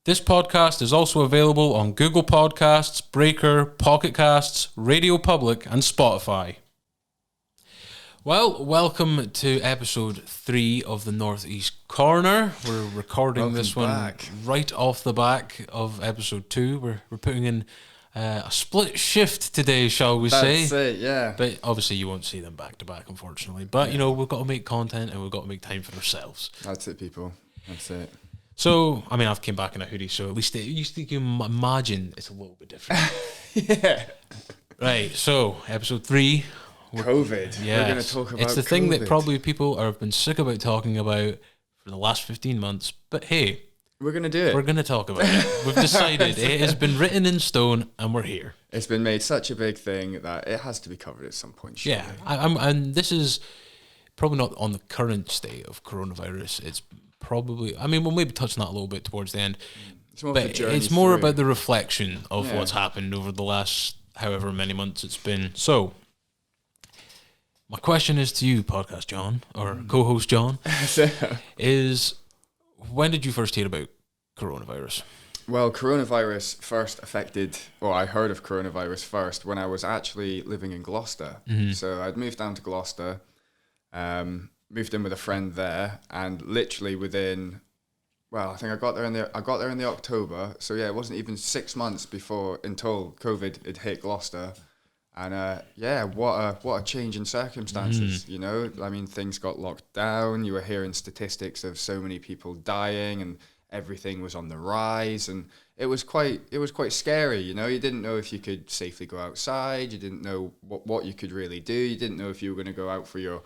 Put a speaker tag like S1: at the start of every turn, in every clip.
S1: This podcast is also available on Google Podcasts, Breaker, Pocket Casts, Radio Public, and Spotify. Well, welcome to episode 3 of the Northeast Corner. We're recording this one right off the back of episode 2. We're putting in a split shift today, shall we say?
S2: That's it, yeah.
S1: But obviously you won't see them back to back, unfortunately. But, you know, we've got to make content and we've got to make time for ourselves.
S2: That's it, people. That's it.
S1: So, I mean, I've came back in a hoodie, so at least you can imagine it's a little bit different.
S2: Yeah.
S1: Right, so episode 3.
S2: COVID.
S1: Yeah,
S2: we're going to talk about
S1: it's the
S2: COVID.
S1: thing that probably people have been sick about talking about for the last 15 months. But hey,
S2: we're going to do it.
S1: We're going to talk about it. We've decided it has been written in stone, and we're here.
S2: It's been made such a big thing that it has to be covered at some point. Surely.
S1: Yeah, and this is probably not on the current state of coronavirus. It's probably, I mean, we'll maybe touch on that a little bit towards the end.
S2: It's more,
S1: but it's more about the reflection of what's happened over the last however many months it's been. So, my question is to you, Podcast John, or co-host John, is when did you first hear about coronavirus?
S2: Well, coronavirus first affected, or I heard of coronavirus first when I was actually living in Gloucester. Mm-hmm. So I'd moved down to Gloucester, moved in with a friend there, and literally within, well, I think I got there in the October. So yeah, it wasn't even 6 months until COVID had hit Gloucester. And what a change in circumstances, you know? I mean, things got locked down. You were hearing statistics of so many people dying, and everything was on the rise. And it was quite scary, you know? You didn't know if you could safely go outside. You didn't know what you could really do. You didn't know if you were going to go out for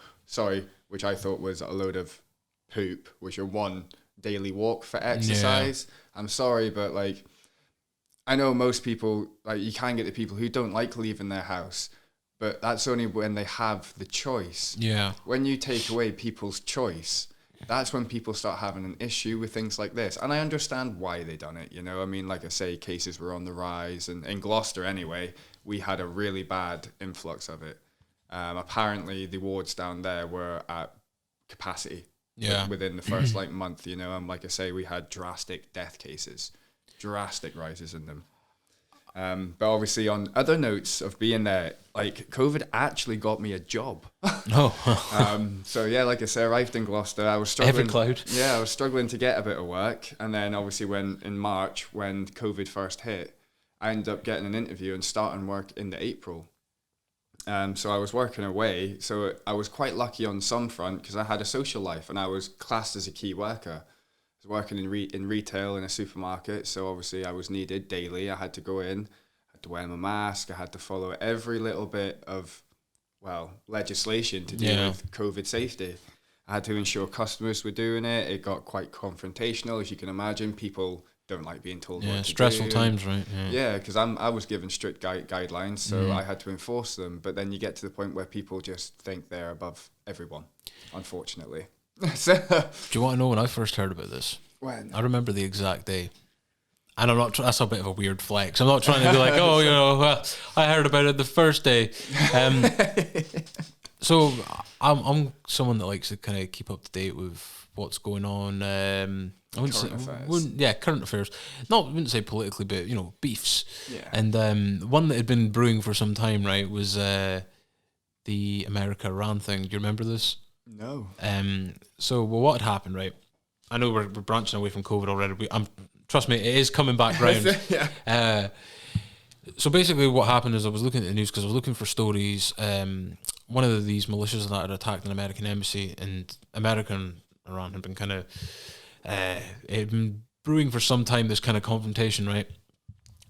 S2: which I thought was a load of poop, was your one daily walk for exercise. Yeah. I'm sorry, but like, I know most people, like, you can get the people who don't like leaving their house, but that's only when they have the choice.
S1: Yeah.
S2: When you take away people's choice, that's when people start having an issue with things like this. And I understand why they done it, you know? I mean, like I say, cases were on the rise, and in Gloucester anyway, we had a really bad influx of it. Apparently the wards down there were at capacity within the first month, you know? And like I say, we had drastic death cases. Drastic rises in them. But obviously on other notes of being there, like, COVID actually got me a job. So yeah, like I say, I arrived in Gloucester. I was struggling.
S1: Every cloud.
S2: Yeah, I was struggling to get a bit of work. And then obviously in March, when COVID first hit, I ended up getting an interview and starting work in April. So I was working away. So I was quite lucky on some front because I had a social life and I was classed as a key worker. Working in retail in a supermarket, so obviously I was needed daily. I had to go in, I had to wear my mask, I had to follow every little bit of, legislation to do with COVID safety. I had to ensure customers were doing it. It got quite confrontational, as you can imagine. People don't like being told what to do.
S1: Stressful times, right?
S2: Yeah, because I was given strict guidelines, so I had to enforce them. But then you get to the point where people just think they're above everyone, unfortunately.
S1: Do you want to know when I first heard about this?
S2: When? I
S1: remember the exact day. And I'm not. That's a bit of a weird flex. I'm not trying to be like, oh, you know, I heard about it the first day. So I'm someone that likes to kind of keep up to date with what's going on. Current affairs. I wouldn't say politically, but, you know, beefs. Yeah. And one that had been brewing for some time, right, was the America-Iran thing. Do you remember this?
S2: No.
S1: So what had happened, right? I know we're branching away from COVID already. Trust me, it is coming back round.
S2: Yeah.
S1: So basically what happened is I was looking at the news because I was looking for stories. One of these militias that had attacked an American embassy, and America and Iran had been kind of, it had been brewing for some time, this kind of confrontation, right?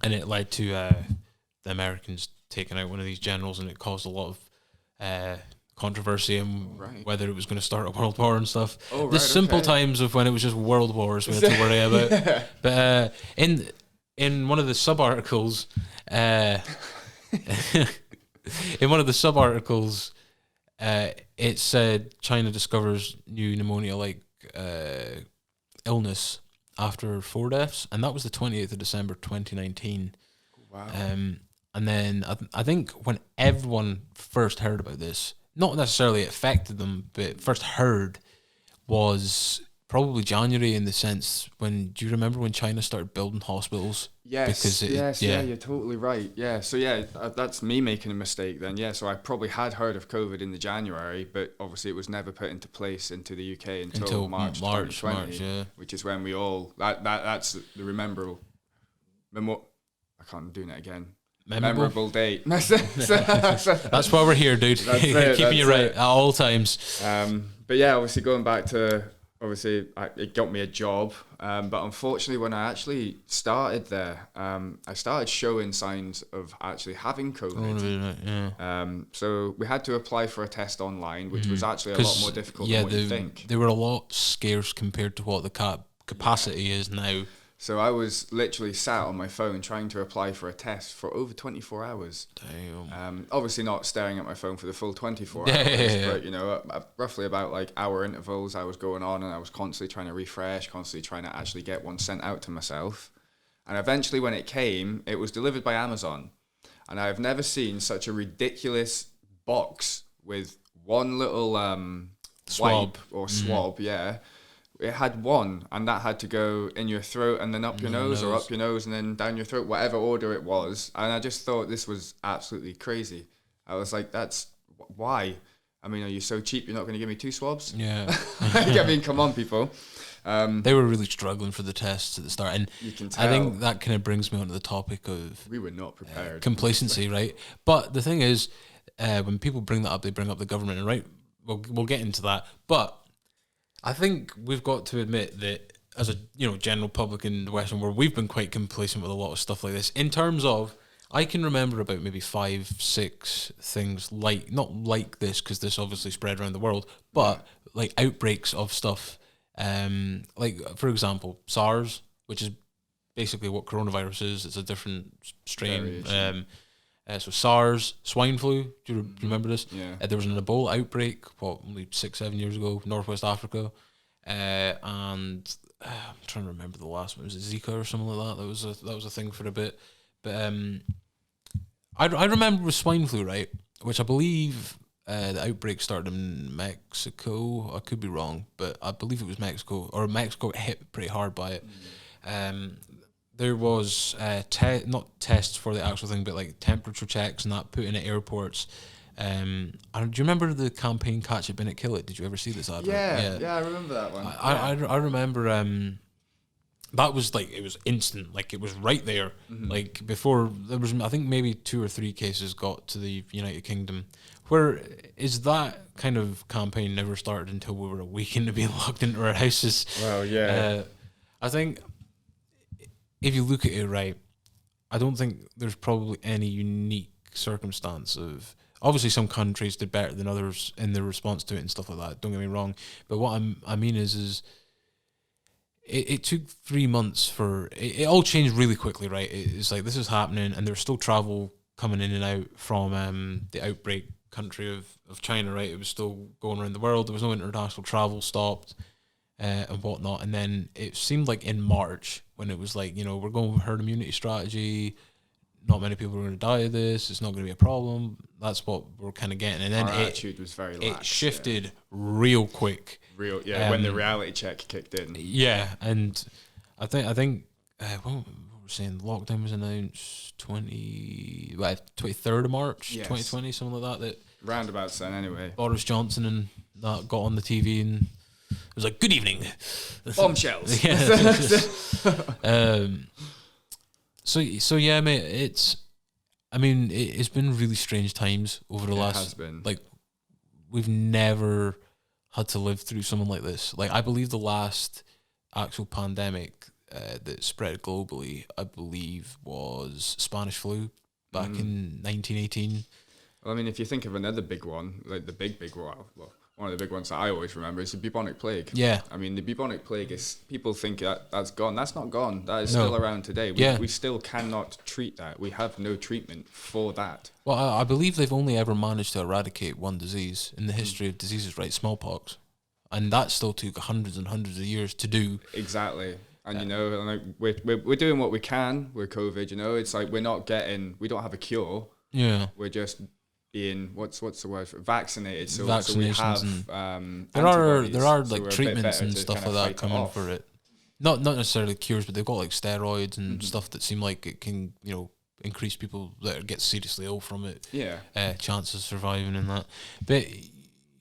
S1: And it led to the Americans taking out one of these generals, and it caused a lot of controversy and whether it was going to start a world war and stuff. The simple times of when it was just world wars we had to worry about. Yeah. But in one of the sub-articles, it said China discovers new pneumonia-like illness after 4 deaths, and that was the 28th of December 2019.
S2: Wow.
S1: And then I think when everyone first heard about this, not necessarily affected them, but first heard, was probably January, in the sense when, do you remember when China started building hospitals?
S2: Yes,
S1: Because
S2: yeah, you're totally right. Yeah, so yeah, that's me making a mistake then. Yeah, so I probably had heard of COVID in the January, but obviously it was never put into place into the UK until March 2020,
S1: yeah.
S2: which is when we all that's the I can't do it again. Memorable date.
S1: That's why we're here, dude. Keeping you right at all times.
S2: But yeah, obviously going back to, it got me a job. But unfortunately, when I actually started there, I started showing signs of actually having COVID. So we had to apply for a test online, which was actually a lot more difficult than what you think.
S1: They were a lot scarce compared to what the capacity is now.
S2: So I was literally sat on my phone trying to apply for a test for over 24 hours.
S1: Damn.
S2: Obviously not staring at my phone for the full 24 hours, but you know, roughly about like hour intervals I was going on, and I was constantly trying to refresh, constantly trying to actually get one sent out to myself. And eventually when it came, it was delivered by Amazon. And I've never seen such a ridiculous box with one little
S1: swab
S2: swab, yeah. It had one, and that had to go in your throat and then up your nose, or up your nose and then down your throat, whatever order it was. And I just thought this was absolutely crazy. I was like, that's why? I mean, are you so cheap you're not going to give me 2 swabs?
S1: Yeah.
S2: I mean, come on, people.
S1: They were really struggling for the tests at the start. And
S2: you can tell.
S1: I think that kind of brings me on to the topic of...
S2: We were not prepared.
S1: Complacency, right? But the thing is, when people bring that up, they bring up the government, and right, we'll get into that. But I think we've got to admit that as a general public in the Western world, we've been quite complacent with a lot of stuff like this. In terms of, I can remember about maybe 5, 6 things not like this, because this obviously spread around the world, but like outbreaks of stuff. Like for example, SARS, which is basically what coronavirus is. It's a different strain. So SARS, swine flu. Do you remember this?
S2: Yeah.
S1: There was an Ebola outbreak, only 6-7 years ago, Northwest Africa, and I'm trying to remember the last one. Was it Zika or something like that? That was a thing for a bit. But I remember with swine flu, right? Which I believe the outbreak started in Mexico. I could be wrong, but I believe it was Mexico, or Mexico got hit pretty hard by it. There was not tests for the actual thing, but like temperature checks and that put in at airports. Do you remember the campaign "Catch It, Bin It, Kill It"? Did you ever see this advert?
S2: Yeah, I remember that one.
S1: I remember that was like, it was instant, like it was right there. Like before there was, I think maybe 2 or 3 cases got to the United Kingdom. Where is that kind of campaign never started until we were a week into being locked into our houses?
S2: Well, yeah.
S1: I think, if you look at it right, I don't think there's probably any unique circumstance of... Obviously, some countries did better than others in their response to it and stuff like that. Don't get me wrong. But what I mean is it took 3 months for... It all changed really quickly, right? It's like this is happening, and there's still travel coming in and out from the outbreak country of China, right? It was still going around the world. There was no international travel stopped. And whatnot, and then it seemed like in March, when it was like, we're going with herd immunity strategy, not many people are going to die of this, it's not going to be a problem. That's what we're kind of getting. And then
S2: our attitude was very lax.
S1: It shifted real quick.
S2: When the reality check kicked in.
S1: Yeah, and I think what we're saying, lockdown was announced 23rd of March, 2020, something like that.
S2: Roundabouts then, anyway.
S1: Boris Johnson and that got on the TV and it was like, good evening.
S2: Bombshells.
S1: So yeah, mate, it's been really strange times over the last... It has been. Like, we've never had to live through something like this. Like, I believe the last actual pandemic that spread globally, I believe, was Spanish flu back in 1918.
S2: Well, I mean, if you think of another big one, like the big one, one of the big ones that I always remember is the bubonic plague.
S1: Yeah.
S2: I mean, the bubonic plague is... People think that's gone. That's not gone. That is still around today. We still cannot treat that. We have no treatment for that.
S1: Well, I believe they've only ever managed to eradicate one disease in the history of diseases, right? Smallpox. And that still took hundreds and hundreds of years to do.
S2: Exactly. And, like we're doing what we can with COVID, It's like we don't have a cure.
S1: Yeah.
S2: We're just... being what's the word for it? Vaccinated. So we
S1: Vaccinations
S2: have
S1: there are
S2: so
S1: like
S2: we're a bit
S1: treatments
S2: better
S1: and
S2: to
S1: stuff
S2: kind
S1: like
S2: of
S1: that
S2: fight it
S1: coming
S2: off.
S1: for it. Not necessarily cures, but they've got like steroids and stuff that seem like it can, you know, increase people that get seriously ill from it.
S2: Yeah.
S1: Chances of surviving and that. But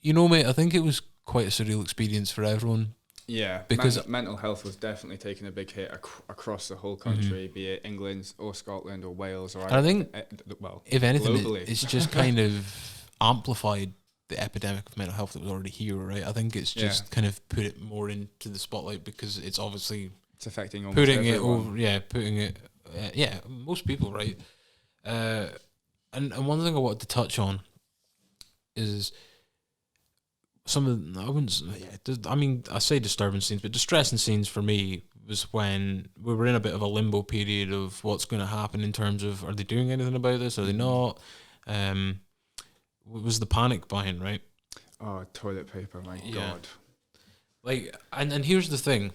S1: you know, mate, I think it was quite a surreal experience for everyone.
S2: Yeah,
S1: Because
S2: mental health was definitely taking a big hit across the whole country, be it England or Scotland or Wales or
S1: I think,
S2: well,
S1: if anything,
S2: globally.
S1: it's just kind of amplified the epidemic of mental health that was already here, right? I think it's just kind of put it more into the spotlight because it's obviously
S2: it's affecting almost
S1: putting
S2: everyone.
S1: it over. Yeah, putting it. Most people, right? And one thing I wanted to touch on is some of the, I wouldn't s- yeah, I mean I say disturbing scenes, but distressing scenes for me was when we were in a bit of a limbo period of what's going to happen in terms of, are they doing anything about this, are they not? Was the panic buying, right?
S2: Oh, toilet paper, my God.
S1: Like, and here's the thing.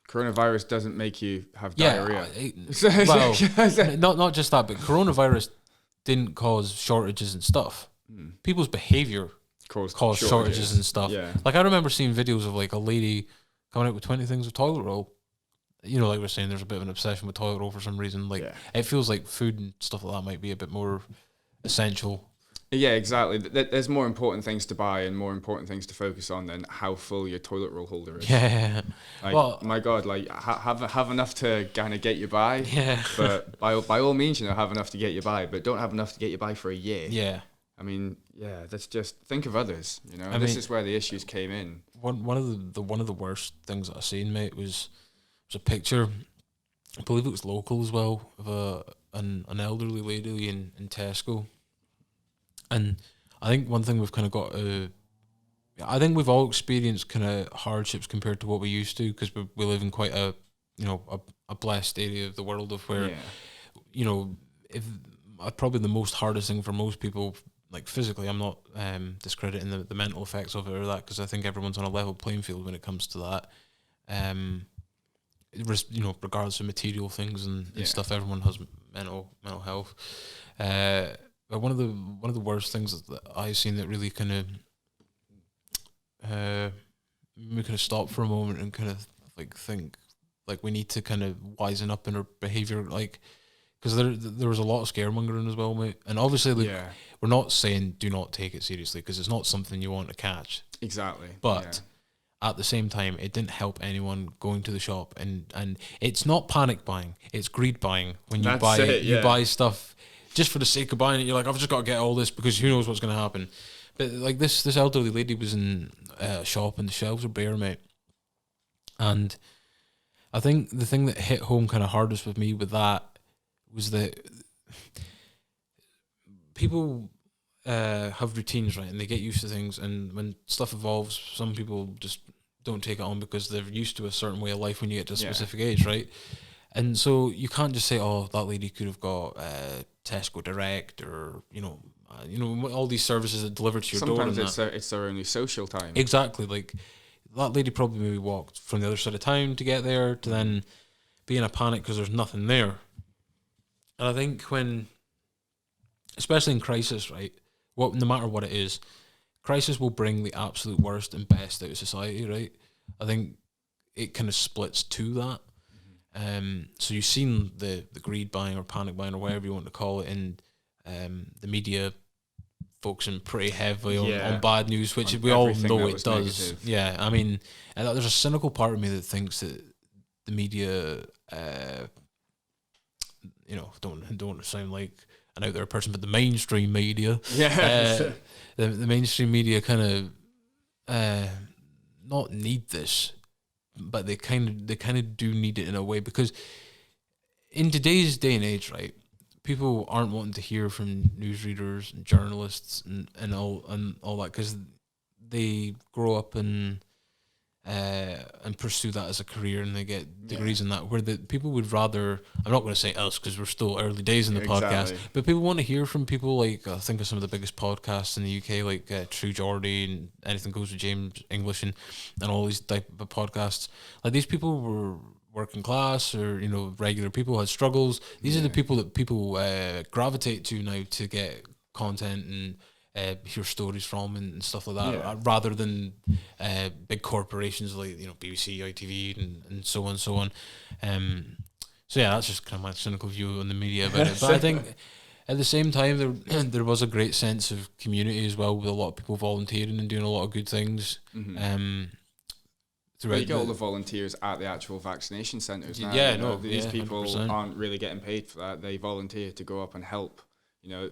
S2: Coronavirus doesn't make you have diarrhea.
S1: Not just that, but coronavirus didn't cause shortages and stuff. People's behavior caused shortages and stuff.
S2: Yeah.
S1: Like, I remember seeing videos of like a lady coming out with 20 things of toilet roll. You know, like we're saying, there's a bit of an obsession with toilet roll for some reason. Like, it feels like food and stuff like that might be a bit more essential.
S2: Yeah, exactly. There's more important things to buy and more important things to focus on than how full your toilet roll holder is.
S1: Yeah.
S2: Like,
S1: well,
S2: my God, like have enough to kind of get you by.
S1: Yeah.
S2: But by all means, you know, have enough to get you by, but don't have enough to get you by for a year.
S1: Yeah.
S2: I mean, yeah, that's just think of others. You know, this is where the issues came in.
S1: One of the worst things that I seen, mate, was a picture. I believe it was local as well, of an elderly lady in Tesco. And I think one thing we've kind of got I think we've all experienced kind of hardships compared to what we used to, because we live in quite a, you know, a blessed area of the world of where, you know, if probably the most hardest thing for most people, like physically, I'm not discrediting the mental effects of it or that, because I think everyone's on a level playing field when it comes to that. You know, regardless of material things and stuff, everyone has mental health. But one of the worst things that I've seen that really kind of we kind of stop for a moment and kind of like think like we need to kind of wisen up in our behavior, like, because there was a lot of scaremongering as well, mate. And obviously, like, we're not saying do not take it seriously, because it's not something you want to catch.
S2: Exactly.
S1: But at the same time, it didn't help anyone going to the shop, and it's not panic buying, it's greed buying. When you buy stuff just for the sake of buying it, you're like, I've just got to get all this because who knows what's going to happen. But like this elderly lady was in a shop and the shelves were bare, mate. And I think the thing that hit home kind of hardest with me with that was that people have routines, right? And they get used to things. And when stuff evolves, some people just don't take it on because they're used to a certain way of life when you get to a specific age, right? And so you can't just say, "Oh, that lady could have got Tesco Direct," or you know, all these services that deliver to your door.
S2: Sometimes it's their only social time.
S1: Exactly, like that lady probably maybe walked from the other side of town to get there, to then be in a panic because there's nothing there. And I think when, especially in crisis, right, no matter what it is, crisis will bring the absolute worst and best out of society, right? I think it kind of splits to that. So you've seen the greed buying or panic buying or whatever you want to call it, and the media focusing pretty heavily on bad news, which we all know it does. Negative. Yeah, I mean, and there's a cynical part of me that thinks that the media, don't want to sound like an out there person, but the mainstream media, the mainstream media kind of not need this. But they kind of do need it in a way, because in today's day and age, right, people aren't wanting to hear from newsreaders and journalists and all that, because they grow up and pursue that as a career, and they get degrees in that, where the people would rather, I'm not going to say us because we're still early days in the podcast, but people want to hear from people like, I think of some of the biggest podcasts in the UK, like True Geordie and Anything Goes with James English and all these type of podcasts. Like, these people were working class, or regular people, had struggles. These are the people that people gravitate to now to get content and hear stories from and stuff like that,
S2: Yeah.
S1: rather than big corporations like BBC, ITV, and so on and so on. So yeah, that's just kind of my cynical view on the media about it. But I think at the same time there there was a great sense of community as well, with a lot of people volunteering and doing a lot of good things.
S2: Well, you get all the volunteers at the actual vaccination centres now.
S1: Yeah,
S2: you know,
S1: no,
S2: these
S1: yeah,
S2: people
S1: 100%.
S2: aren't really getting paid for that. They volunteer to go up and help. You know,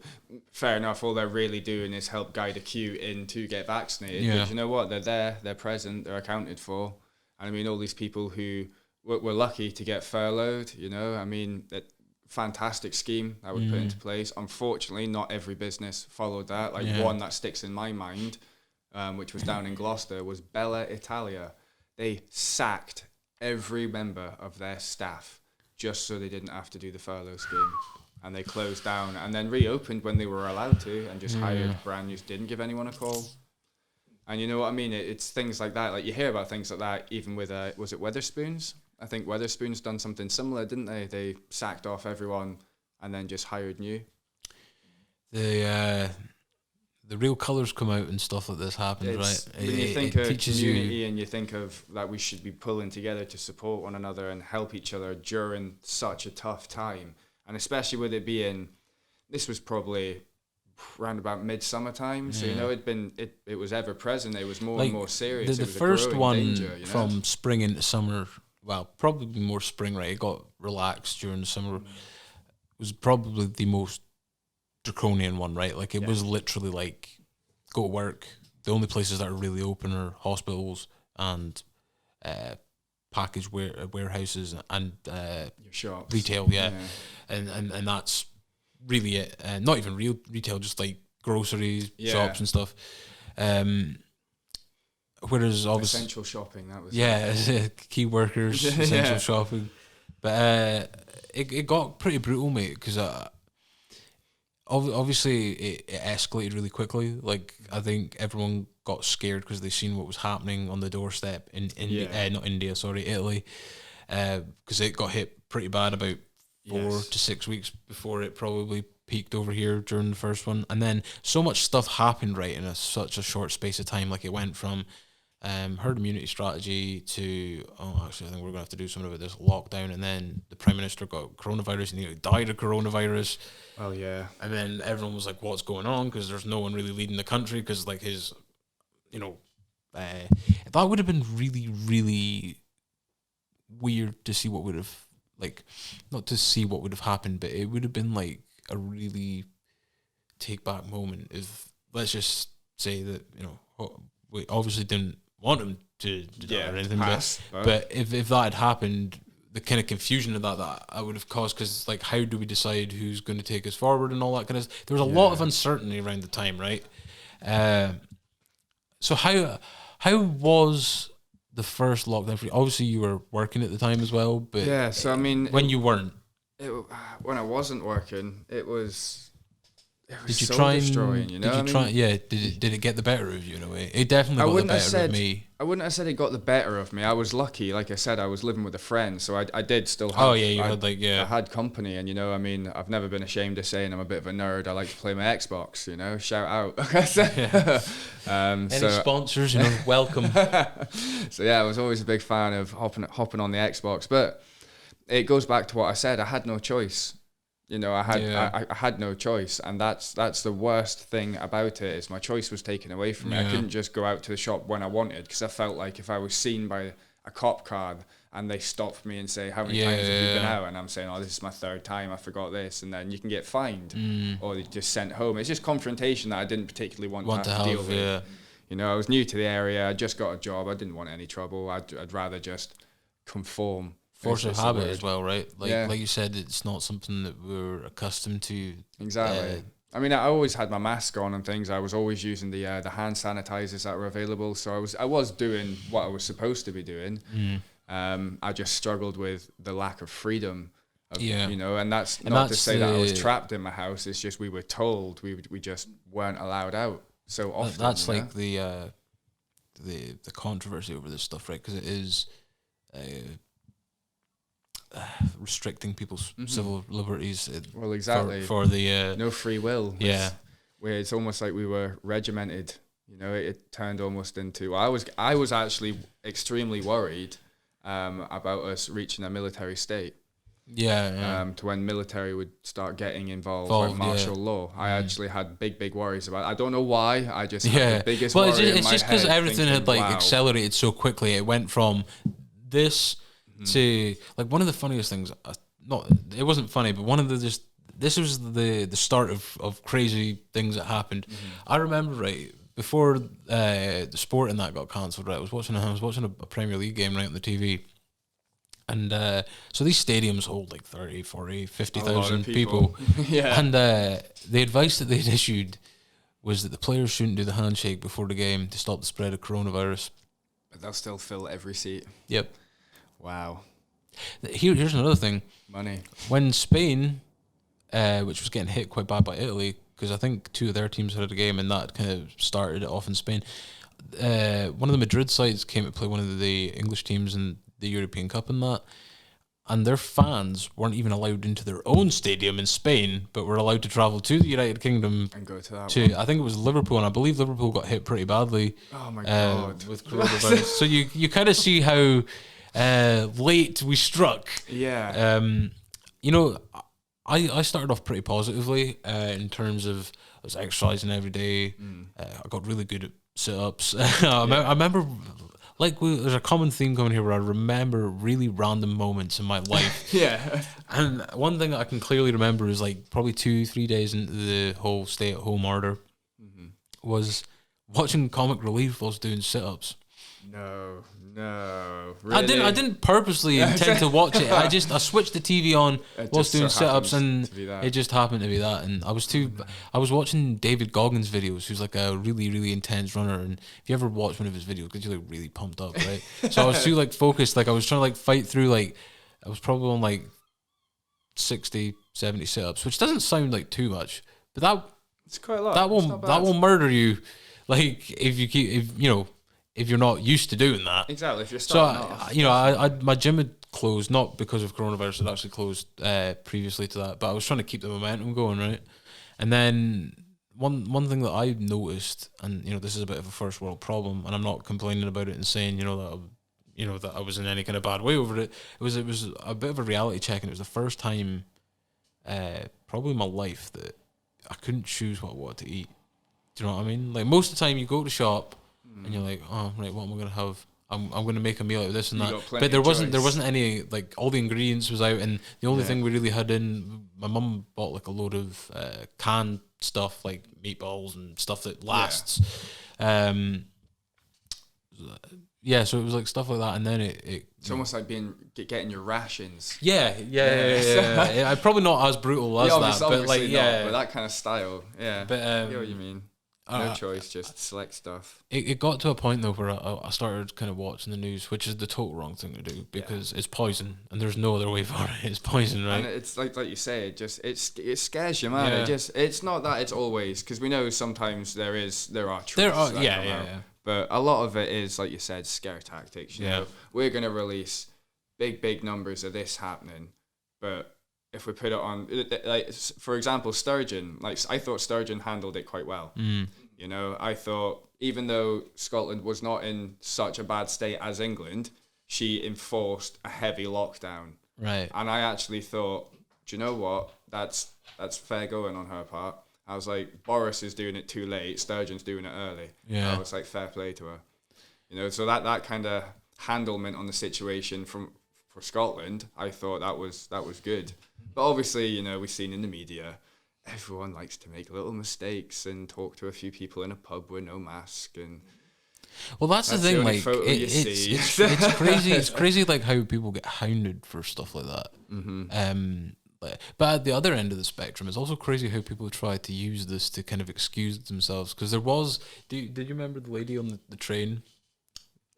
S2: fair enough. All they're really doing is help guide a queue in to get vaccinated.
S1: Yeah.
S2: But you know what? They're there. They're present. They're accounted for. And I mean, all these people who were lucky to get furloughed. You know, I mean, that fantastic scheme that was put into place. Unfortunately, not every business followed that. Like one that sticks in my mind, which was down in Gloucester, was Bella Italia. They sacked every member of their staff just so they didn't have to do the furlough scheme. And they closed down and then reopened when they were allowed to, and just hired brand new, didn't give anyone a call. And you know what I mean? It's things like that. Like you hear about things like that even with, was it Weatherspoons? I think Weatherspoons done something similar, didn't they? They sacked off everyone and then just hired new.
S1: The real colours come out and stuff like this happens, right?
S2: When you think of
S1: teaches
S2: community and you think of that we should be pulling together to support one another and help each other during such a tough time. And especially with it being, this was probably around about midsummer time. So, you know, it was ever present. It was more and more serious.
S1: The
S2: it was
S1: first
S2: a growing
S1: one
S2: danger, you know?
S1: from spring into summer, well, probably more spring, right? It got relaxed during the summer. It was probably the most draconian one, right? Like it was literally like go to work. The only places that are really open are hospitals and package warehouses and
S2: your shops,
S1: retail, and that's really it. Not even real retail, just like groceries, shops and stuff. Whereas obviously
S2: essential shopping, that was
S1: key workers, essential shopping. But it got pretty brutal, mate, because obviously it escalated really quickly. Like I think everyone got scared because they seen what was happening on the doorstep in Italy, because it got hit pretty bad about 4 to 6 weeks before it probably peaked over here during the first one. And then so much stuff happened right in such a short space of time. Like it went from herd immunity strategy to, actually I think we're going to have to do something about this lockdown, and then the Prime Minister got coronavirus and he died of coronavirus.
S2: Oh yeah.
S1: And then everyone was like, what's going on? Because there's no one really leading the country, because like his, that would have been really, really weird to see what would have, like, not to see what would have happened, but it would have been like a really take back moment if, let's just say that, we obviously didn't want him to do that or anything, but if that had happened, the kind of confusion of that I would have caused, because like, how do we decide who's going to take us forward and all that kind of stuff? There was a lot of uncertainty around the time, right? So how was the first lockdown for you? Obviously you were working at the time as well, but
S2: so I mean,
S1: when you weren't,
S2: when I wasn't working, it was
S1: did you
S2: so
S1: try and
S2: destroying, you know?
S1: Did it get the better of you in a way? It definitely got the better of me.
S2: I wouldn't have said it got the better of me. I was lucky, like I said, I was living with a friend, so I did still have. I had company, and I've never been ashamed of saying I'm a bit of a nerd. I like to play my Xbox, shout out.
S1: Any sponsors, welcome.
S2: So yeah, I was always a big fan of hopping on the Xbox, but it goes back to what I said. I had no choice. I had no choice, and that's the worst thing about it, is my choice was taken away from me. I couldn't just go out to the shop when I wanted, because I felt like if I was seen by a cop car and they stopped me and say, how many times have you been out? And I'm saying, this is my third time, I forgot this. And then you can get fined or they just sent home. It's just confrontation that I didn't particularly want to have to deal with. I was new to the area. I just got a job. I didn't want any trouble. I'd rather just conform.
S1: Force of habit as well, right? Like you said, it's not something that we're accustomed to.
S2: Exactly. I always had my mask on and things. I was always using the hand sanitizers that were available. So I was doing what I was supposed to be doing. I just struggled with the lack of freedom. And that's not to say that I was trapped in my house. It's just we were told we just weren't allowed out so often.
S1: That's like the controversy over this stuff, right? Because it is restricting people's civil liberties.
S2: Well, exactly.
S1: For the
S2: no free will. where it's almost like we were regimented. You know, it turned almost into. I was actually extremely worried about us reaching a military state.
S1: Yeah.
S2: To when military would start getting involved with martial law. I actually had big worries about it. I don't know why. I just had the biggest worry
S1: it's just because everything had like accelerated so quickly. It went from this to like one of the funniest things. It wasn't funny, but one of the this was the start of crazy things that happened. I remember right before the sport and that got cancelled. Right, I was watching a Premier League game right on the TV. And so these stadiums hold like 30, 40, 50,000 people.
S2: Yeah.
S1: And the advice that they'd issued was that the players shouldn't do the handshake before the game to stop the spread of coronavirus.
S2: But they'll still fill every seat.
S1: Yep.
S2: Wow.
S1: Here's another thing.
S2: Money.
S1: When Spain, which was getting hit quite bad by Italy, because I think 2 of their teams had a game and that kind of started it off in Spain. One of the Madrid sides came to play one of the English teams in the European Cup and that, and their fans weren't even allowed into their own stadium in Spain, but were allowed to travel to the United Kingdom
S2: and go to that
S1: one. I think it was Liverpool, and I believe Liverpool got hit pretty badly.
S2: Oh my god!
S1: With coronavirus. So you kind of see how late we struck.
S2: Yeah.
S1: You know, I started off pretty positively in terms of I was exercising every day. I got really good at sit-ups. I remember. There's a common theme coming here where I remember really random moments in my life.
S2: Yeah.
S1: And one thing that I can clearly remember is like probably 2-3 days into the whole stay-at-home order was watching Comic Relief whilst doing sit-ups.
S2: No. Really?
S1: I didn't purposely intend to watch it. I switched the TV on whilst doing sit-ups, and it just happened to be that. And I was watching David Goggins videos, who's like a really, really intense runner. And if you ever watch one of his videos, because you're like really pumped up, right? So I was too like focused. Like I was trying to like fight through. Like I was probably on like 60, 70 sit-ups, which doesn't sound like too much, but
S2: it's quite a lot.
S1: That will murder you. Like if you're not used to doing that.
S2: Exactly. If you're starting off.
S1: I my gym had closed, not because of coronavirus, it actually closed previously to that, but I was trying to keep the momentum going, right? And then one thing that I noticed, and this is a bit of a first world problem, and I'm not complaining about it and saying, that I was in any kind of bad way over it. It was a bit of a reality check, and it was the first time probably in my life that I couldn't choose what I wanted to eat. Do you know what I mean? Like most of the time you go to shop and you're like, oh right, what am I gonna have? I'm gonna make a meal out of this and that. But there wasn't any, like, all the ingredients was out, and the only thing we really had in, my mum bought like a load of canned stuff like meatballs and stuff that lasts. So it was like stuff like that, and then
S2: it's almost like getting your rations.
S1: Yeah. Probably not as brutal as that, but like
S2: but that kind of style. Yeah,
S1: but
S2: I know what you mean. No choice, just select stuff.
S1: It got to a point though where I started kind of watching the news, which is the total wrong thing to do, because it's poison and there's no other way for it. It's poison, right?
S2: And it's like you say, it scares you, man. Yeah. It's not that it's always, because we know sometimes there are truths. But a lot of it is, like you said, scare tactics. You know, we're gonna release big numbers of this happening, but if we put it on, like, for example, Sturgeon, like, I thought Sturgeon handled it quite well. You know, I thought even though Scotland was not in such a bad state as England, she enforced a heavy lockdown.
S1: Right.
S2: And I actually thought, do you know what? That's fair going on her part. I was like, Boris is doing it too late, Sturgeon's doing it early.
S1: Yeah.
S2: I was like, fair play to her. You know, so that kind of handlement on the situation for Scotland, I thought that was good. But obviously, you know, we've seen in the media, everyone likes to make little mistakes and talk to a few people in a pub with no mask. And
S1: well, that's the thing. Like, it's crazy. It's crazy, like how people get hounded for stuff like that. But at the other end of the spectrum, it's also crazy how people try to use this to kind of excuse themselves. Because there was, did you remember the lady on the train?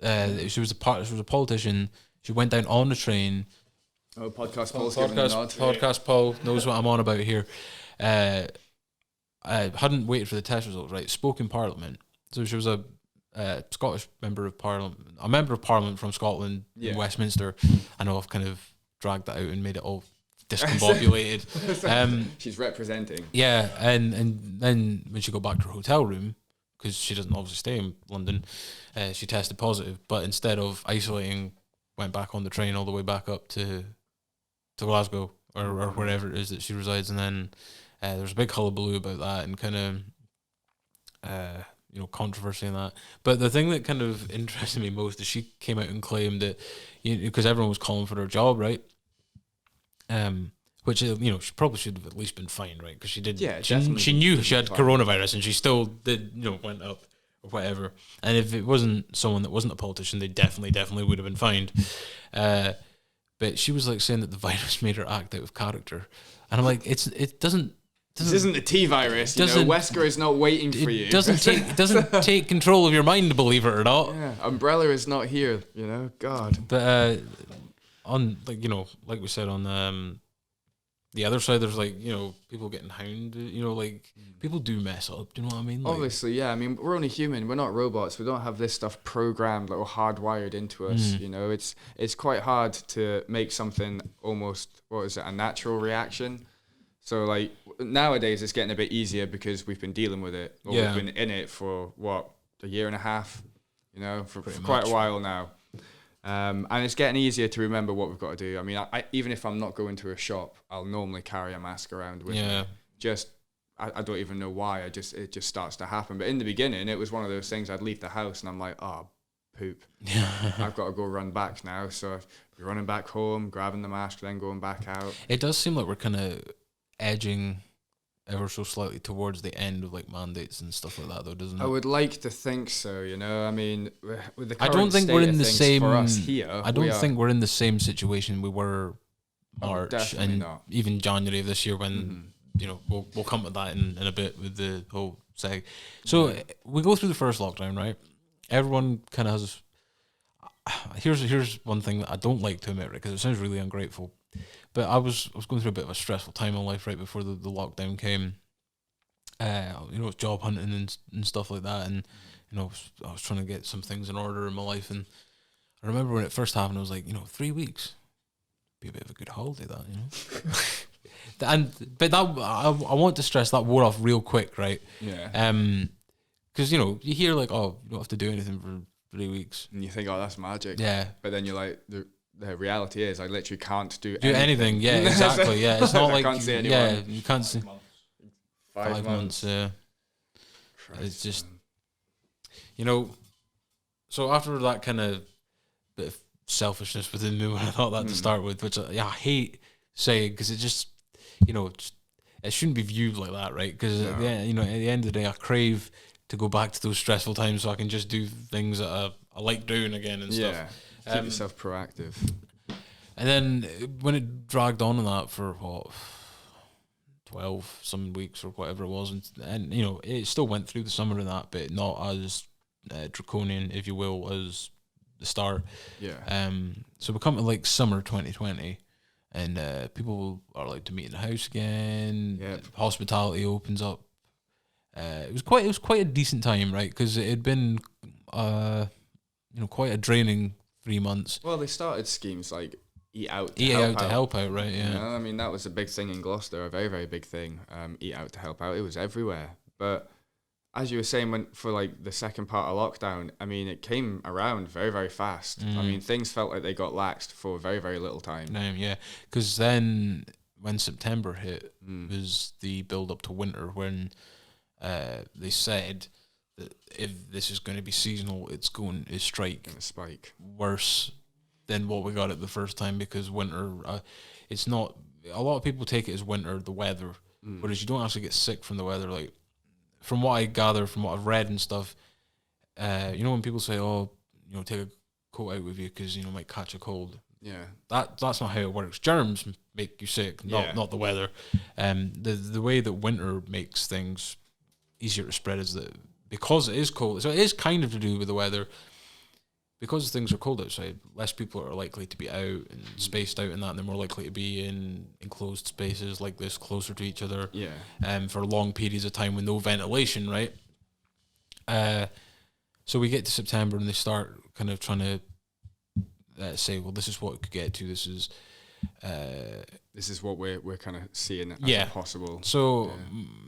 S1: She was a politician. She went down on the train.
S2: Oh, podcast
S1: Paul knows what I'm on about here. I hadn't waited for the test results, right? Spoke in Parliament. So she was a Scottish member of Parliament, from Scotland in Westminster. I know I've kind of dragged that out and made it all discombobulated.
S2: She's representing.
S1: Yeah, and then when she got back to her hotel room, because she doesn't obviously stay in London, she tested positive. But instead of isolating, went back on the train all the way back up to Glasgow or wherever it is that she resides, and then there was a big hullabaloo about that and kind of controversy in that. But the thing that kind of interested me most is she came out and claimed that, because everyone was calling for her job, right? Which she probably should have at least been fined, right? Because she did.
S2: Yeah,
S1: she knew she had coronavirus, and she still did, went up or whatever. And if it wasn't someone that wasn't a politician, they definitely would have been fined. But she was like saying that the virus made her act out of character, and I'm like, it doesn't.
S2: This isn't the T virus. Wesker is not waiting for you.
S1: It doesn't take control of your mind, believe it or not.
S2: Yeah, Umbrella is not here. God.
S1: But on like we said on the other side, there's people getting hounded. People do mess up. Do you know what I mean?
S2: Obviously, yeah. I mean, we're only human. We're not robots. We don't have this stuff programmed or hardwired into us. It's quite hard to make something almost a natural reaction. So nowadays it's getting a bit easier because we've been dealing with it, or we've been in it for a year and a half, for quite a while now. And it's getting easier to remember what we've got to do. I mean, I even if I'm not going to a shop, I'll normally carry a mask around with me. I don't even know why. It just starts to happen. But in the beginning, it was one of those things. I'd leave the house and I'm like, oh, poop. I've got to go run back now. So I'd be running back home, grabbing the mask, then going back out.
S1: It does seem like we're kind of edging ever so slightly towards the end of mandates and stuff like that, though, doesn't it?
S2: I would like to think so. I mean, with the current
S1: I don't think we're in the same.
S2: For us here,
S1: I don't think we're in the same situation we were March and
S2: not.
S1: Even January of this year when we'll come to that in a bit with the whole seg. So we go through the first lockdown, right? Everyone kind of has. Here's one thing that I don't like to admit, because it sounds really ungrateful. But I was going through a bit of a stressful time in life right before the lockdown came. Job hunting and stuff like that, and I was trying to get some things in order in my life. And I remember when it first happened, I was like, 3 weeks, be a bit of a good holiday, that. But that I want to stress that wore off real quick, right?
S2: Yeah.
S1: Because you hear you don't have to do anything for 3 weeks,
S2: and you think, oh, that's magic.
S1: Yeah.
S2: But then you're like, the reality is I literally can't do
S1: anything. Yeah, exactly. Yeah, it's not like
S2: I can't see anyone.
S1: Yeah, you can't see
S2: 5 months.
S1: Yeah,
S2: Christ,
S1: it's just So after that kind of bit of selfishness within me when I thought that to start with, which I hate saying because it just it shouldn't be viewed like that, right? Because at the end of the day, I crave to go back to those stressful times so I can just do things that I like doing again and stuff.
S2: Keep yourself proactive.
S1: And then when it dragged on in that for 12 some weeks or whatever it was, and it still went through the summer and that, but not as draconian, if you will, as the start.
S2: Yeah.
S1: So we come to summer 2020, and people are allowed to meet in the house again.
S2: Yep.
S1: Hospitality opens up. It was quite a decent time, right? Because it had been quite a draining 3 months.
S2: Well, they started schemes like Eat Out
S1: to help out, right? Yeah.
S2: I mean, that was a big thing in Gloucester, a very, very big thing. Eat Out to help out. It was everywhere. But as you were saying, for the second part of lockdown, I mean, it came around very, very fast. I mean, things felt like they got laxed for very, very little time.
S1: Yeah, because then when September hit was the build up to winter, when they said that if this is going to be seasonal, it's going to strike
S2: a spike
S1: worse than what we got at the first time, because winter, it's not, a lot of people take it as winter, the weather, whereas you don't actually get sick from the weather. From what I gather, from what I've read and stuff, when people say, take a coat out with you because, might catch a cold.
S2: Yeah.
S1: That's not how it works. Germs make you sick, not the weather. The way that winter makes things easier to spread is that because it is cold, so it is kind of to do with the weather. Because things are cold outside, less people are likely to be out and spaced out and that, and they're more likely to be in enclosed spaces like this, closer to each other.
S2: Yeah.
S1: For long periods of time with no ventilation, right? So we get to September and they start kind of trying to say, well, this is what it could get to. This is,
S2: This is what we're kind of seeing as
S1: Yeah.
S2: a possible.
S1: So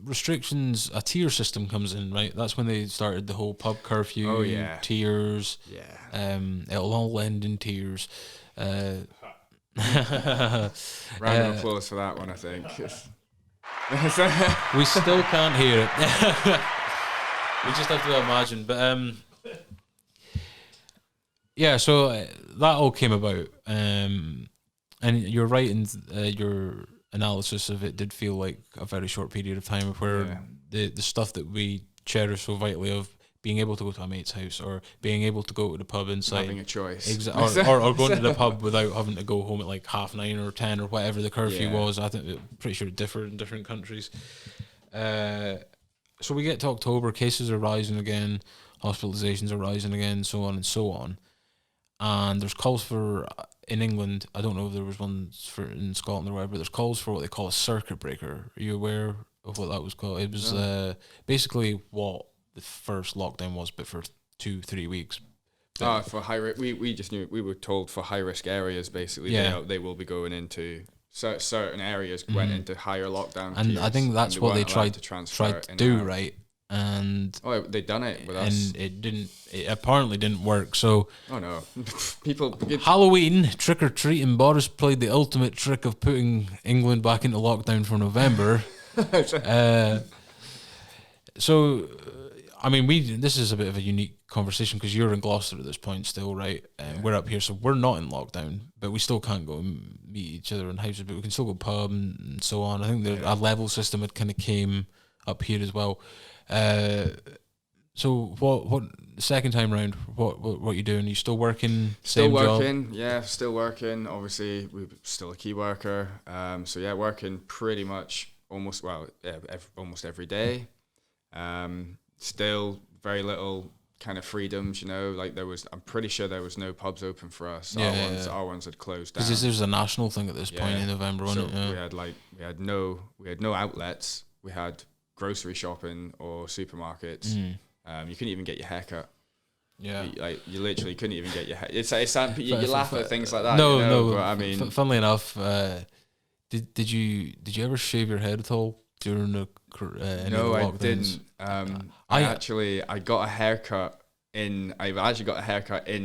S1: restrictions, a tier system comes in, right? That's when they started the whole pub curfew.
S2: Oh, yeah.
S1: Tiers.
S2: Yeah.
S1: It'll all end in tiers.
S2: Round of applause for that one, I think.
S1: We still can't hear it. We just have to imagine. But yeah, so that all came about. And you're right in your analysis of it did feel like a very short period of time where the stuff that we cherish so vitally of being able to go to a mate's house or being able to go to the pub inside.
S2: Having a choice.
S1: Or going to the pub without having to go home at like 9:30 or 10 or whatever the curfew was. I think pretty sure it differed in different countries. So we get to October, cases are rising again, hospitalizations are rising again, so on and so on. And there's calls for, in England, I don't know if there was ones for in Scotland or whatever, but there's calls for what they call a circuit breaker. Are you aware of what that was called? It was basically what the first lockdown was, but for 2-3 weeks.
S2: For high risk, we just knew, we were told for high risk areas, basically, they will be going into certain areas went into higher lockdown.
S1: And I think that's what they tried to do, right? And
S2: they done it with us,
S1: and it apparently didn't work. So
S2: people
S1: Halloween trick or treating, Boris played the ultimate trick of putting England back into lockdown for November. So I mean, this is a bit of a unique conversation because you're in Gloucester at this point still, right? We're up here, so we're not in lockdown, but we still can't go and meet each other in houses, but we can still go pub and so on. I think a level system had kind of came up here as well. So what second time round, what you doing? Are you still working?
S2: Still working,
S1: job?
S2: yeah, still working. Obviously, we're still a key worker. So yeah, working pretty much almost every day. Still very little kind of freedoms, like I'm pretty sure there was no pubs open for us. Our ones had closed down.
S1: Because there's a national thing at this point in November, wasn't it?
S2: Yeah. We had no outlets. We had grocery shopping or supermarkets. You couldn't even get your haircut. Yeah, you literally couldn't even get your hair. It's you laugh at things like that.
S1: No.
S2: But I mean,
S1: funnily enough, did you ever shave your head at all during the
S2: no, I didn't. I got a haircut in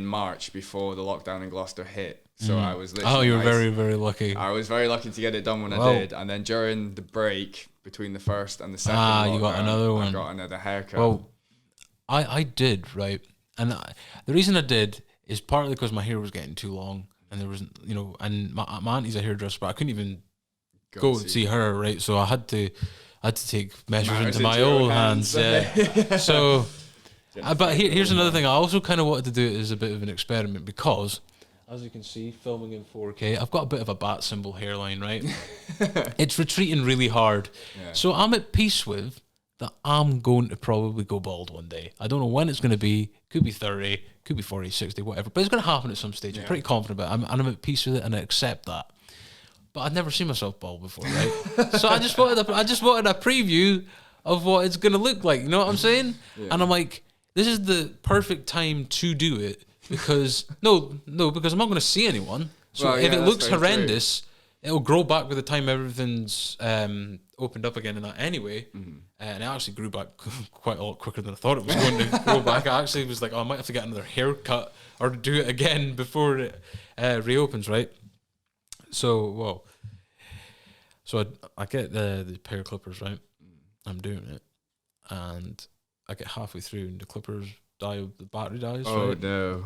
S2: March before the lockdown in Gloucester hit. So I was literally.
S1: You were very, very lucky.
S2: I was very lucky to get it done when I did, and then during the break between the first and the second lockdown,
S1: you got another one.
S2: I got another haircut.
S1: Well, I did, right, and the reason I did is partly because my hair was getting too long, and there was, and my auntie's a hairdresser, but I couldn't even go and see her, right? So I had to take measures into my own hands. So, but here's another thing. I also kind of wanted to do it as a bit of an experiment because, as you can see, filming in 4K, I've got a bit of a bat symbol hairline, right? It's retreating really hard. Yeah. So I'm at peace with that I'm going to probably go bald one day. I don't know when it's going to be. Could be 30, could be 40, 60, whatever. But it's going to happen at some stage. I'm pretty confident about it. I'm at peace with it and I accept that. But I'd never seen myself bald before, right? So I just wanted a preview of what it's going to look like. You know what I'm saying? Yeah. And I'm like, this is the perfect time to do it because because I'm not going to see anyone. So if it looks horrendous, it'll grow back with the time everything's opened up again and that anyway. And it actually grew back quite a lot quicker than I thought it was going to grow back. I actually was like, I might have to get another haircut or do it again before it reopens, right? So I get the pair of clippers, right? I'm doing it, and I get halfway through, and the clippers die. The battery dies.
S2: Oh
S1: right?
S2: no!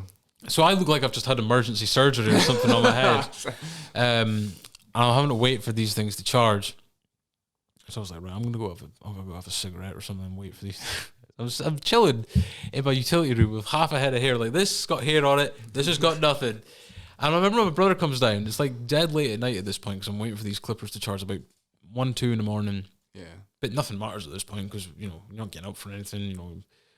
S1: So I look like I've just had emergency surgery or something on my head, and I'm having to wait for these things to charge. So I was like, right, I'm gonna go have a cigarette or something and wait for these. I'm chilling in my utility room with half a head of hair. Like, this has got hair on it. This has got nothing. And I remember my brother comes down. It's like dead late at night at this point because I'm waiting for these clippers to charge about 1-2 in the morning. Yeah. But nothing matters at this point because, you're not getting up for anything.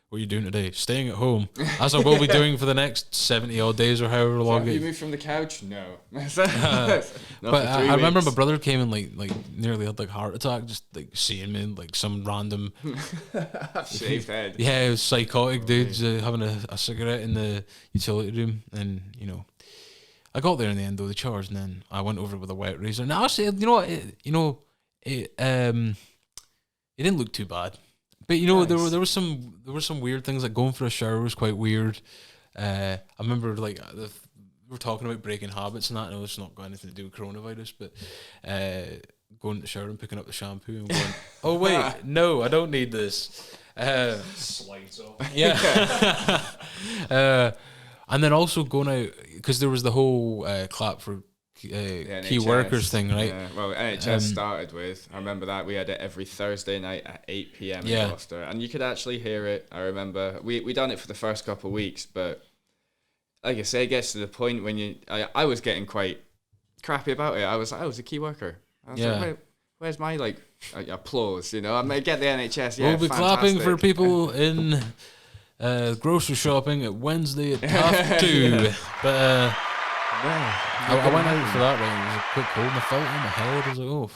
S1: What are you doing today? Staying at home, as I will be doing for the next 70 odd days or however long.
S2: Have you moved from the couch? No.
S1: But I remember my brother came and like nearly had like a heart attack just like seeing me in like some random
S2: shaved head.
S1: Yeah, it was psychotic dudes having a cigarette in the utility room, and I got there in the end though, the charge, and then I went over with a wet razor. And actually, you know what, it didn't look too bad. But you know,
S2: Nice.
S1: there were some weird things, like going for a shower was quite weird. I remember like we were talking about breaking habits and that. I know it's not got anything to do with coronavirus, but going to the shower and picking up the shampoo and going, oh wait, no, I don't need this.
S3: Slides off.
S1: Yeah. And then also going out, because there was the whole clap for key
S2: NHS,
S1: workers thing, right?
S2: Yeah. Well, NHS started with, I remember that, we had it every Thursday night at 8 p.m. in Gloucester, and you could actually hear it. I remember we done it for the first couple of weeks, but like I say, it gets to the point when I was getting quite crappy about it. I was a key worker. I was like, where's my applause? You know, I may get the NHS. Yeah,
S1: we'll be clapping for people in grocery shopping at Wednesday at half 2. But I went out for that, right? It was a quick cold, and I felt it in my head. I was like, oh,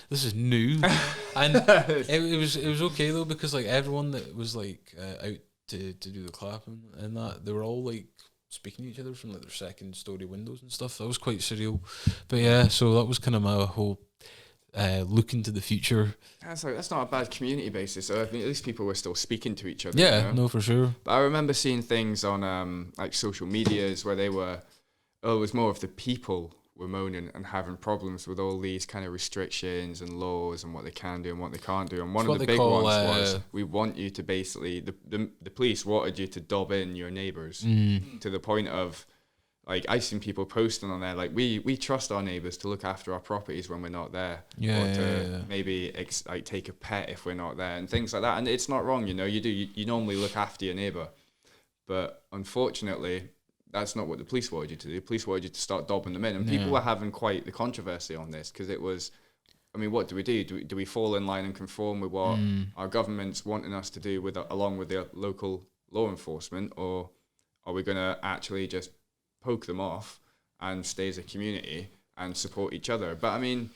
S1: this is new, and it was okay though, because like everyone that was like out to do the clapping and that, they were all like speaking to each other from like their second story windows and stuff. That was quite surreal. But yeah, so that was kind of my whole look into the future.
S2: That's not a bad community basis. So I think at least people were still speaking to each other.
S1: Yeah,
S2: you know?
S1: no, for sure.
S2: But I remember seeing things on like social medias where they were, it was more of the people were moaning and having problems with all these kind of restrictions and laws and what they can do and what they can't do. And one of the big ones was, we want you to basically, the police wanted you to dob in your neighbours to the point of, like, I've seen people posting on there, like, we trust our neighbours to look after our properties when we're not there. Maybe like take a pet if we're not there and things like that. And it's not wrong, you know, you normally look after your neighbour. But unfortunately, that's not what the police wanted you to do. The police wanted you to start dobbing them in. And people were having quite the controversy on this, because it was, I mean, what do we do? Do we fall in line and conform with what our government's wanting us to do along with the local law enforcement, or are we going to actually just poke them off and stay as a community and support each other? But I mean,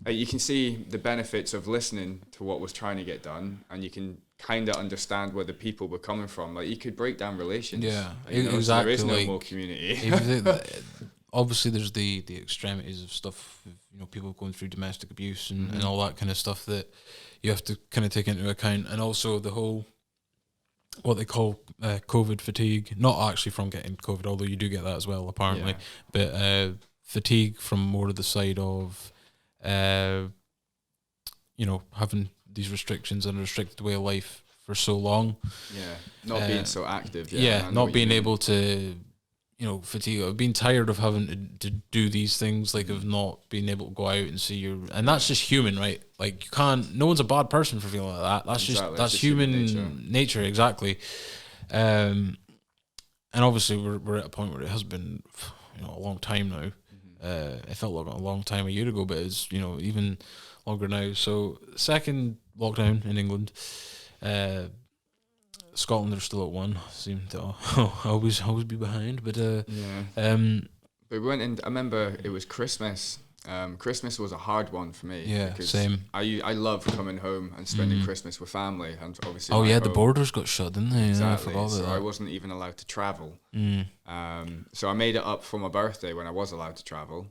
S2: you can see the benefits of listening to what was trying to get done, and you can kind of understand where the people were coming from. Like, you could break down relations.
S1: Yeah,
S2: exactly.
S1: So
S2: there is no more community.
S1: Obviously, there's the extremities of stuff, you know, people going through domestic abuse and all that kind of stuff that you have to kind of take into account, and also the whole, what they call COVID fatigue, not actually from getting COVID, although you do get that as well, apparently, but fatigue from more of the side of, you know, having these restrictions and a restricted way of life for so long.
S2: Yeah, not being so active.
S1: Not being able to, you know, fatigue, of being tired of having to do these things, like of not being able to go out and see and that's just human, right? Like, you can't, no one's a bad person for feeling like that. That's exactly. That's just human nature, exactly. And obviously we're at a point where it has been, you know, a long time now. It felt like a long time a year ago, but it's, you know, even longer now. So second lockdown in England, Scotland are still at 1. Seem to always be behind, but
S2: but we went in. I remember it was Christmas. Christmas was a hard one for me.
S1: Yeah,
S2: because
S1: same.
S2: I love coming home and spending Christmas with family, and obviously.
S1: Oh yeah, the borders got shut, didn't they?
S2: Exactly.
S1: Yeah, I forgot about that.
S2: I wasn't even allowed to travel. So I made it up for my birthday when I was allowed to travel.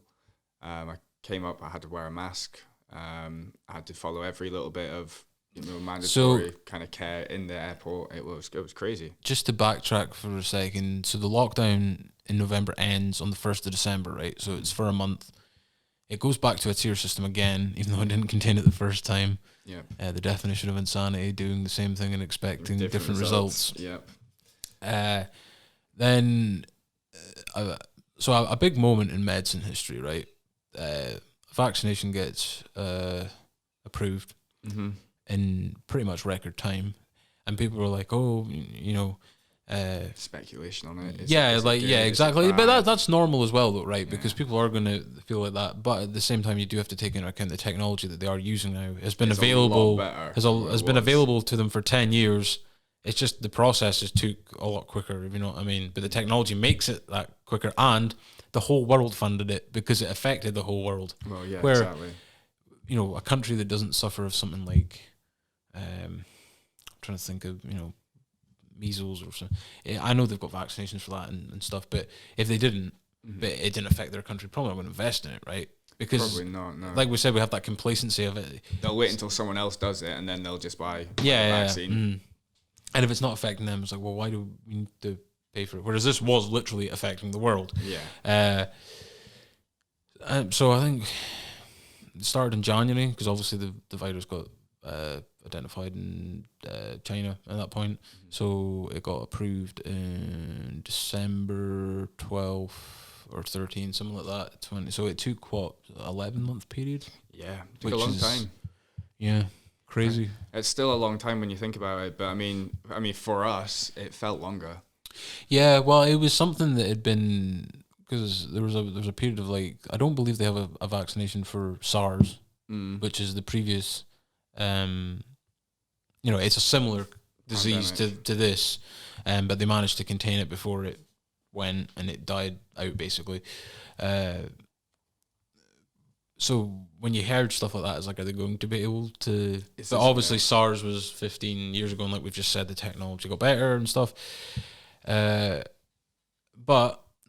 S2: I came up. I had to wear a mask. I had to follow every little bit of, you know, mandatory kind of care in the airport. It was crazy.
S1: Just to backtrack for a second, so the lockdown in November ends on the 1st of December, right? So it's for a month. It goes back to a tier system again, even though it didn't contain it the first time.
S2: Yeah.
S1: The definition of insanity, doing the same thing and expecting different results.
S2: Yep.
S1: Then, so a big moment in medicine history, right? Vaccination gets approved in pretty much record time, and people were like, "Oh, you know."
S2: Speculation on it.
S1: Exactly. But that's normal as well, though, right? Yeah. Because people are going to feel like that. But at the same time, you do have to take into account the technology that they are using now has been available, has been available to them for 10 years. It's just the process just took a lot quicker, if you know what I mean. But the technology makes it that quicker, and the whole world funded it because it affected the whole world.
S2: Well, yeah,
S1: where,
S2: exactly.
S1: You know, a country that doesn't suffer of something like, I'm trying to think of, you know, measles or something. I know they've got vaccinations for that and stuff, but if they didn't, but it didn't affect their country, probably not going to invest in it, right? Because
S2: Probably not, no.
S1: like we said, we have that complacency of it.
S2: They'll wait until someone else does it, and then they'll just buy the
S1: Yeah.
S2: vaccine.
S1: And if it's not affecting them, it's like, well, why do we need to pay for it? Whereas this was literally affecting the world.
S2: Yeah.
S1: So I think it started in January, because obviously the virus got identified in China at that point. So it got approved in December 12th or 13th, something like that. 20. So it took, 11-month period?
S2: Yeah, it took a long time.
S1: Yeah, crazy.
S2: It's still a long time when you think about it, but I mean, for us, it felt longer.
S1: Yeah, well, it was something that had been, because there was a period of like, I don't believe they have a vaccination for SARS, which is the previous, it's a similar disease to this, but they managed to contain it before it went, and it died out basically. So when you heard stuff like that, it's like, are they going to be able to? But obviously, SARS was 15 years ago, and like we've just said, the technology got better and stuff. But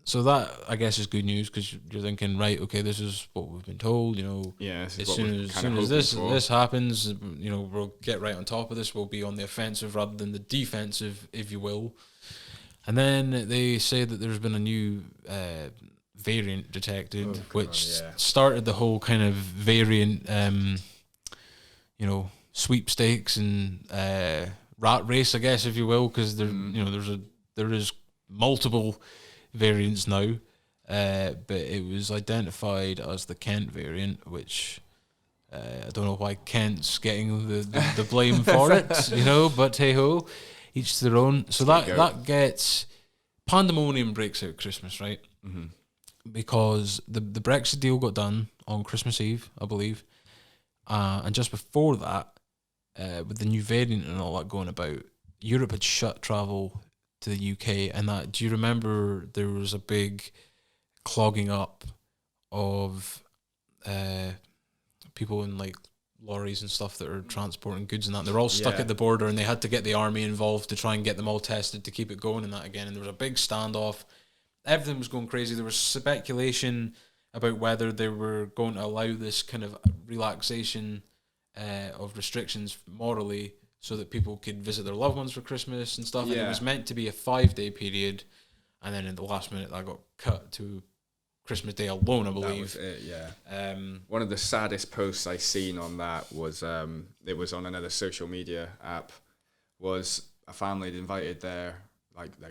S1: so that, I guess, is good news, because you're thinking, right, okay, this is what we've been told.
S2: Yeah.
S1: As soon as this happens, we'll get right on top of this. We'll be on the offensive rather than the defensive, if you will. And then they say that there's been a new variant detected, which started the whole kind of variant, sweepstakes and rat race, I guess, if you will, because there is multiple variants now, but it was identified as the Kent variant, which I don't know why Kent's getting the blame for it, but hey ho, each to their own. So that gets pandemonium, breaks out Christmas, right? Mm-hmm. Because the Brexit deal got done on Christmas Eve, I believe, and just before that, with the new variant and all that going about, Europe had shut travel to the UK, and that, do you remember there was a big clogging up of people in like lorries and stuff that are transporting goods and that? They're all stuck at the border, and they had to get the army involved to try and get them all tested to keep it going and that again. And there was a big standoff. Everything was going crazy. There was speculation about whether they were going to allow this kind of relaxation of restrictions morally, so that people could visit their loved ones for Christmas and stuff. Yeah. And it was meant to be a 5-day period, and then in the last minute that got cut to Christmas Day alone, I believe.
S2: That was it, yeah. One of the saddest posts I seen on that was, it was on another social media app, was a family had invited their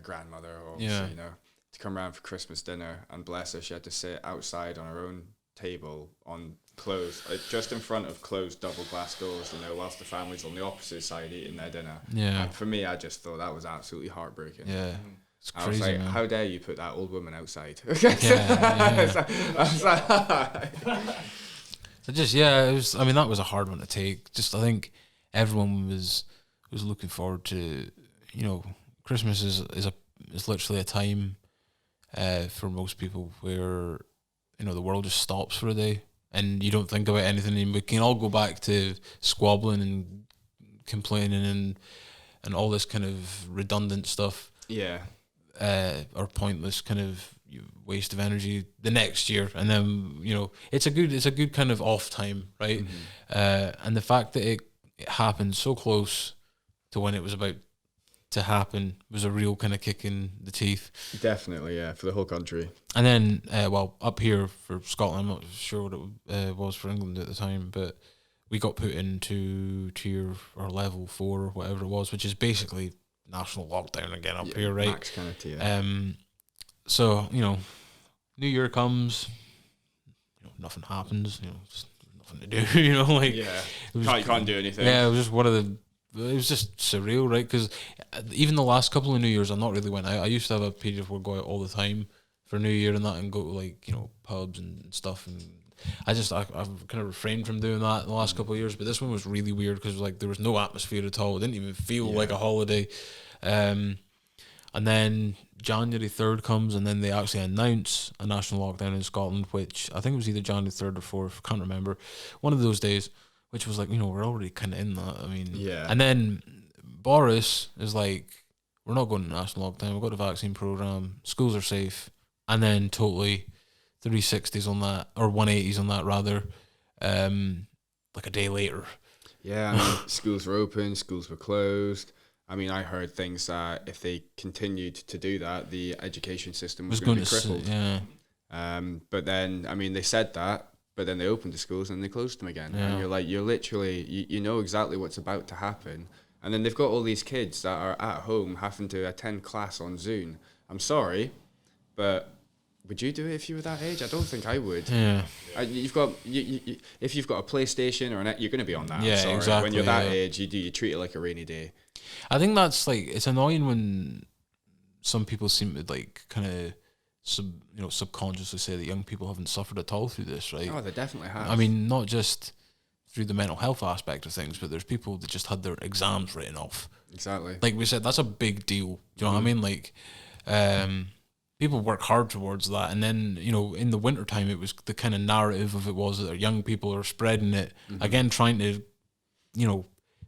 S2: grandmother, or to come around for Christmas dinner, and bless her, she had to sit outside on her own table on closed, just in front of closed double glass doors, whilst the family's on the opposite side eating their dinner. Yeah. And for me, I just thought that was absolutely heartbreaking.
S1: Yeah. It's crazy,
S2: I was like,
S1: man.
S2: How dare you put that old woman outside?
S1: It was, that was a hard one to take. Just, I think everyone was looking forward to, Christmas is literally a time for most people where, the world just stops for a day, and you don't think about anything, and we can all go back to squabbling and complaining and all this kind of redundant stuff.
S2: Yeah.
S1: Or pointless kind of waste of energy the next year, and then it's a good kind of off time, right? Mm-hmm. And the fact that it happened so close to when it was about to happen was a real kind of kick in the teeth. Definitely, yeah, for the whole country. And then, up here for Scotland, I'm not sure what it was for England at the time, but we got put into tier or level 4 or whatever it was, which is basically national lockdown again up here, right? Max kind of tier. So, New Year comes, nothing happens, just nothing to do, you can't do anything. Yeah, it was just it was just surreal, right? Because even the last couple of New Years, I'm not really went out. I used to have a period where I go out all the time for New Year and that, and go to pubs and stuff. And I've kind of refrained from doing that in the last couple of years. But this one was really weird because there was no atmosphere at all. It didn't even feel like a holiday. And then January 3rd comes, and then they actually announce a national lockdown in Scotland, which I think it was either January 3rd or 4th, can't remember. One of those days. Which was we're already kind of in that. And then Boris is like, we're not going to national lockdown. We've got a vaccine program. Schools are safe. and then totally 360s on that, or 180s on that rather, like a day later.
S2: Yeah, I mean, schools were open, schools were closed. I mean, I heard things that if they continued to do that, the education system was going to be crippled.
S1: Yeah.
S2: But then, I mean, they said that, but then they opened the schools and they closed them again.
S1: Yeah.
S2: And you're like, you're literally, you know exactly what's about to happen. And then they've got all these kids that are at home having to attend class on Zoom. I'm sorry, but would you do it if you were that age? I don't think I would.
S1: Yeah.
S2: You've got if you've got a PlayStation or you're going to be on that.
S1: Yeah,
S2: I'm sorry.
S1: exactly.
S2: When you're that age, you treat it like a rainy day.
S1: I think that's like, it's annoying when some people seem to like kind of subconsciously say that young people haven't suffered at all through this, right?
S2: Oh, they definitely have.
S1: I mean, not just through the mental health aspect of things, but there's people that just had their exams written off.
S2: Exactly.
S1: Like we said, that's a big deal. Do you know what I mean? Like, people work hard towards that, and then, you know, in the wintertime, it was the kind of narrative of it was that young people are spreading it, again, trying to, you know,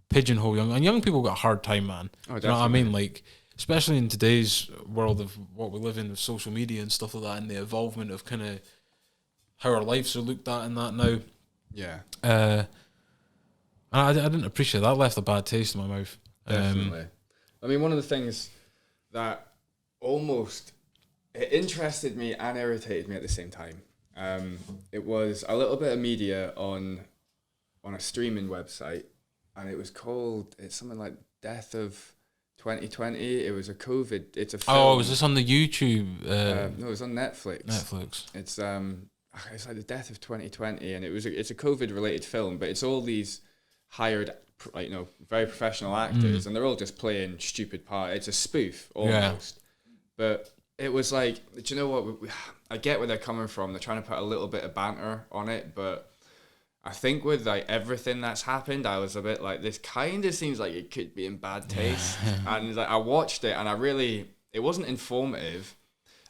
S1: pigeonhole young people got a hard time, man.
S2: Oh,
S1: do you know what I mean? Like, especially in today's world of what we live in with social media and stuff like that, and the evolvement of kind of how our lives are looked at and that now.
S2: Yeah.
S1: I didn't appreciate that. Left a bad taste in my mouth.
S2: Definitely. I mean, one of the things that almost it interested me and irritated me at the same time. It was a little bit of media on a streaming website, and it was called, it's something like Death of 2020. It was a COVID. It's a film.
S1: Oh, was this on the YouTube?
S2: No, it was on Netflix. It's like the Death of 2020, and it's a COVID related film, but it's all these hired, like, you know, very professional actors, and they're all just playing stupid parts. It's a spoof almost, but it was like, do you know what? I get where they're coming from. They're trying to put a little bit of banter on it, but I think with like everything that's happened, I was a bit like, this kind of seems like it could be in bad taste. And like I watched it, and it wasn't informative.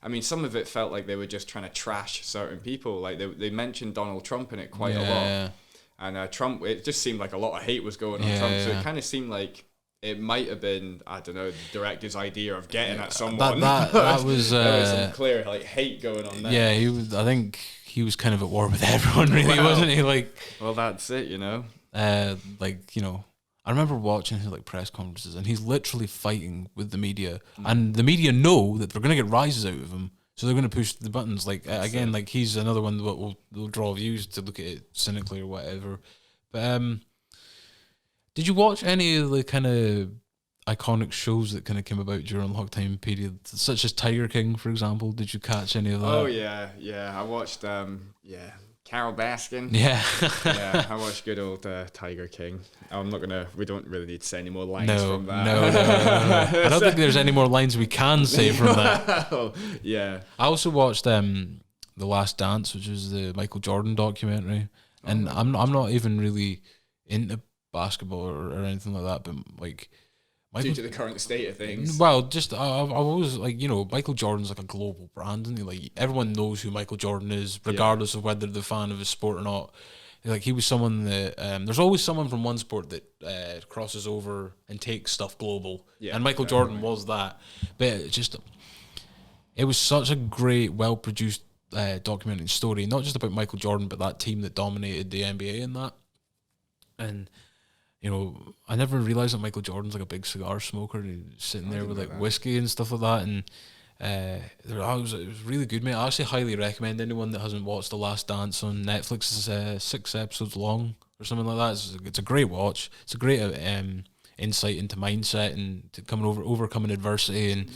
S2: I mean, some of it felt like they were just trying to trash certain people. Like they mentioned Donald Trump in it quite a lot. And Trump, it just seemed like a lot of hate was going on Trump. So it kind of seemed like it might have been, I don't know, the director's idea of getting at someone.
S1: That was
S2: there was some clear like hate going on there.
S1: Yeah, I think he was kind of at war with everyone, really, wasn't he? Like,
S2: well, that's it, you know.
S1: Like, you know, I remember watching his like press conferences, and he's literally fighting with the media, and the media know that they're gonna get rises out of him, so they're gonna push the buttons. Like again, like he's another one that will draw views to look at it cynically or whatever. But did you watch any of the kind of iconic shows that kind of came about during lockdown period, such as Tiger King, for example? Did you catch any of that?
S2: Oh yeah. I watched Carol Baskin.
S1: Yeah.
S2: Yeah, I watched good old Tiger King. We don't really need to say any more lines from that.
S1: No. I don't think there's any more lines we can say from that.
S2: Yeah.
S1: I also watched The Last Dance, which is the Michael Jordan documentary. And I'm not even really into basketball or anything like that, but like
S2: due to the current state of things.
S1: Well, just I've always, like, you know, Michael Jordan's like a global brand, isn't he? Like, everyone knows who Michael Jordan is, regardless of whether they're a fan of his sport or not. Like, he was someone that there's always someone from one sport that crosses over and takes stuff global, and Michael Jordan was that. But it was such a great, well produced documented story, not just about Michael Jordan, but that team that dominated the NBA in that. And you know, I never realized that Michael Jordan's like a big cigar smoker. He's sitting there with like whiskey and stuff like that, and it was really good, mate. I actually highly recommend anyone that hasn't watched The Last Dance on Netflix. It's 6 episodes long or something like that. It's a great watch. It's a great insight into mindset and to overcoming adversity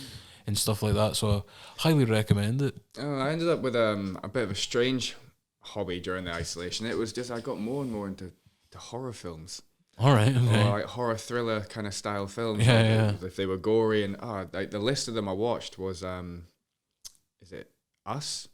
S1: and stuff like that. So I highly recommend it.
S2: I ended up with a bit of a strange hobby during the isolation. It was just I got more and more into horror films.
S1: All right, okay.
S2: Or like horror thriller kind of style films.
S1: Yeah.
S2: If they were gory and like the list of them I watched was is it Us?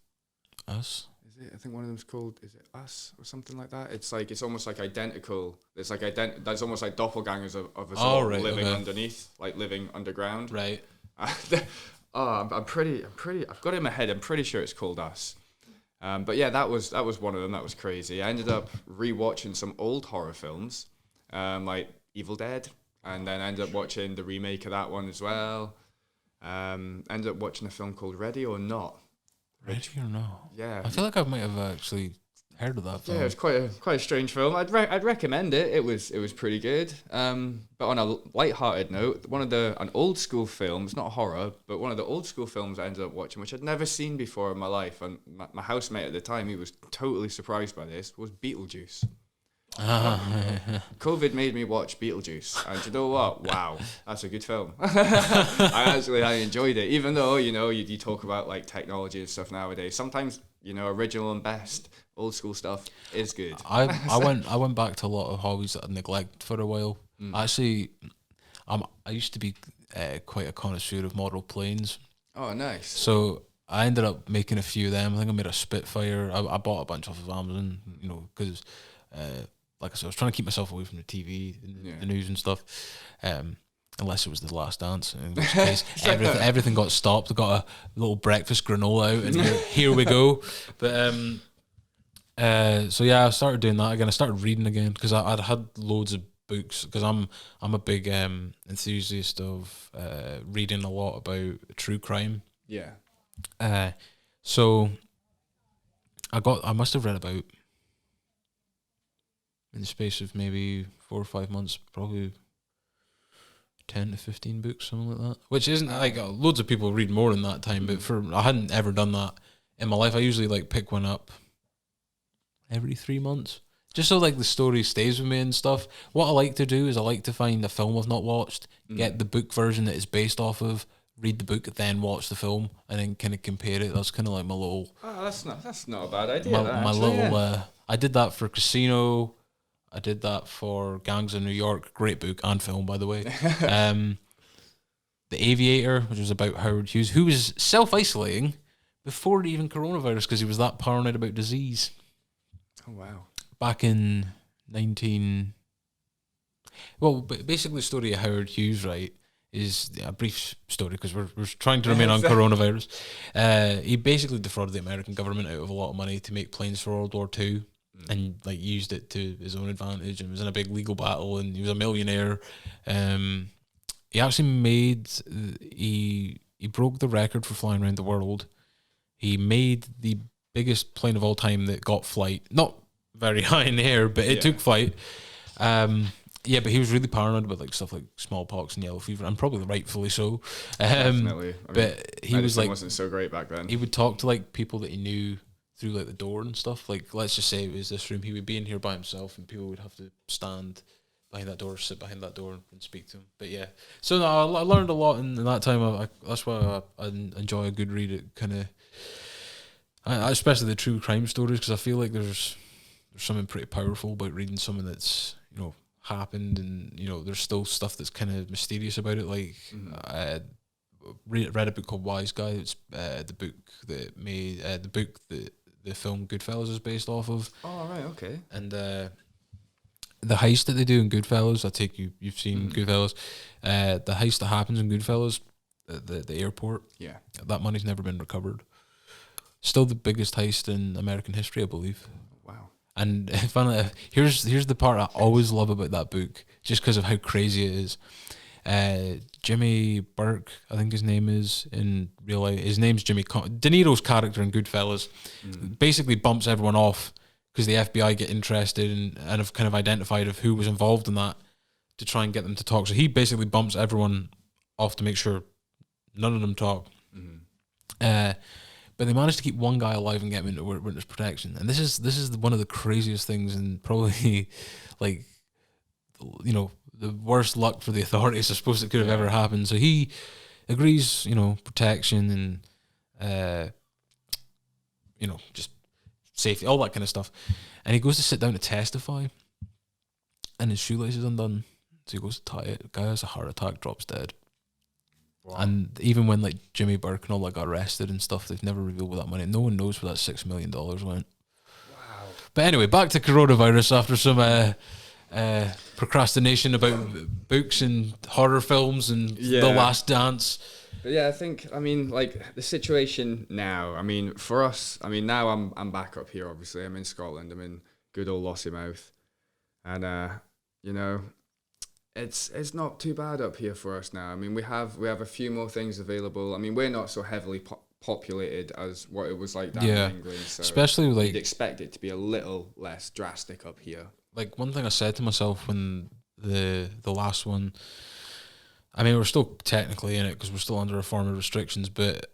S1: Us?
S2: Is it? I think one of them's called, is it Us or something like that? It's almost like identical. It's like that's almost like doppelgangers of us all living underneath, like living underground.
S1: Right.
S2: I'm pretty. I've got it in my head. I'm pretty sure it's called Us. But yeah, that was one of them. That was crazy. I ended up rewatching some old horror films. Like Evil Dead, and then I ended up watching the remake of that one as well. Ended up watching a film called Ready or Not.
S1: Ready or No?
S2: Yeah.
S1: I feel like I might have actually heard of that film.
S2: Yeah, it was quite a strange film. I'd recommend it. It was pretty good. But on a light-hearted note, an old school film. It's not horror, but one of the old school films I ended up watching, which I'd never seen before in my life, and my housemate at the time, he was totally surprised by this, was Beetlejuice. COVID made me watch Beetlejuice, and you know what? Wow, that's a good film. I enjoyed it, even though you talk about like technology and stuff nowadays. Sometimes original and best old school stuff is good.
S1: I went back to a lot of hobbies that I neglected for a while. Actually, I used to be quite a connoisseur of model planes.
S2: Oh, nice.
S1: So I ended up making a few of them. I think I made a Spitfire. I bought a bunch off of Amazon, because like I said, I was trying to keep myself away from the TV and the news and stuff. Unless it was The Last Dance, in which case everything got stopped. I got a little breakfast granola out, and here we go. But so yeah, I started doing that again. I started reading again because I'd had loads of books, because I'm a big enthusiast of reading a lot about true crime.
S2: Yeah.
S1: So I must have read about, in the space of maybe 4 or 5 months, probably 10 to 15 books, something like that. Which isn't like loads of people read more in that time, but I hadn't ever done that in my life. I usually like pick one up every 3 months, just so like the story stays with me and stuff. What I like to do is I like to find a film I've not watched, get the book version that it's based off of, read the book, then watch the film, and then kind of compare it. That's kind of like my little.
S2: Oh, that's not a bad idea.
S1: My little. I did that for Casino. I did that for Gangs of New York. Great book and film, by the way. The Aviator, which was about Howard Hughes, who was self-isolating before even coronavirus because he was that paranoid about disease.
S2: Oh, wow.
S1: Back in basically the story of Howard Hughes, right, is a brief story because we're trying to remain on coronavirus. He basically defrauded the American government out of a lot of money to make planes for World War II. And like used it to his own advantage, and was in a big legal battle, and he was a millionaire. He actually he broke the record for flying around the world. He made the biggest plane of all time that got flight, not very high in the air, but it took flight. But he was really paranoid about like stuff like smallpox and yellow fever, and probably rightfully so.
S2: Definitely.
S1: But he was like,
S2: wasn't so great back then.
S1: He would talk to like people that he knew through like the door and stuff. Like, let's just say it was this room, he would be in here by himself, and people would have to stand behind that door, sit behind that door, and speak to him. But yeah, so no, I learned a lot in that time. That's why I enjoy a good read. It kind of, especially the true crime stories, because I feel like there's something pretty powerful about reading something that's happened, and there's still stuff that's kind of mysterious about it. Like I read a book called Wise Guy. It's the book that made the film Goodfellas is based off of.
S2: Oh, right, okay.
S1: And the heist that they do in Goodfellas, I take you've seen Goodfellas. The heist that happens in Goodfellas, the airport.
S2: Yeah.
S1: That money's never been recovered. Still the biggest heist in American history, I believe.
S2: Wow.
S1: And finally, here's the part I always love about that book, just because of how crazy it is. Jimmy Burke, I think his name is in real life. His name's Jimmy. De Niro's character in Goodfellas basically bumps everyone off because the FBI get interested and have kind of identified of who was involved in that to try and get them to talk. So he basically bumps everyone off to make sure none of them talk. But they managed to keep one guy alive and get him into witness protection. And this is one of the craziest things, and probably like the worst luck for the authorities I suppose that could have ever happened. So he agrees, protection and just safety, all that kind of stuff. And he goes to sit down to testify, and his shoelace is undone. So he goes to tie it. The guy has a heart attack, drops dead. Wow. And even when like Jimmy Burke and all that got arrested and stuff, they've never revealed where that money. No one knows where that $6 million went. Wow. But anyway, back to coronavirus after some procrastination about books and horror films and The Last Dance.
S2: But yeah, like the situation now, for us, now I'm back up here, obviously. I'm in Scotland. I'm in good old Lossiemouth. And, it's not too bad up here for us now. We have a few more things available. We're not so heavily populated as what it was like down in England. So
S1: especially like
S2: you'd expect it to be a little less drastic up here.
S1: Like one thing I said to myself when the last one, I mean we're still technically in it because we're still under a form of restrictions, but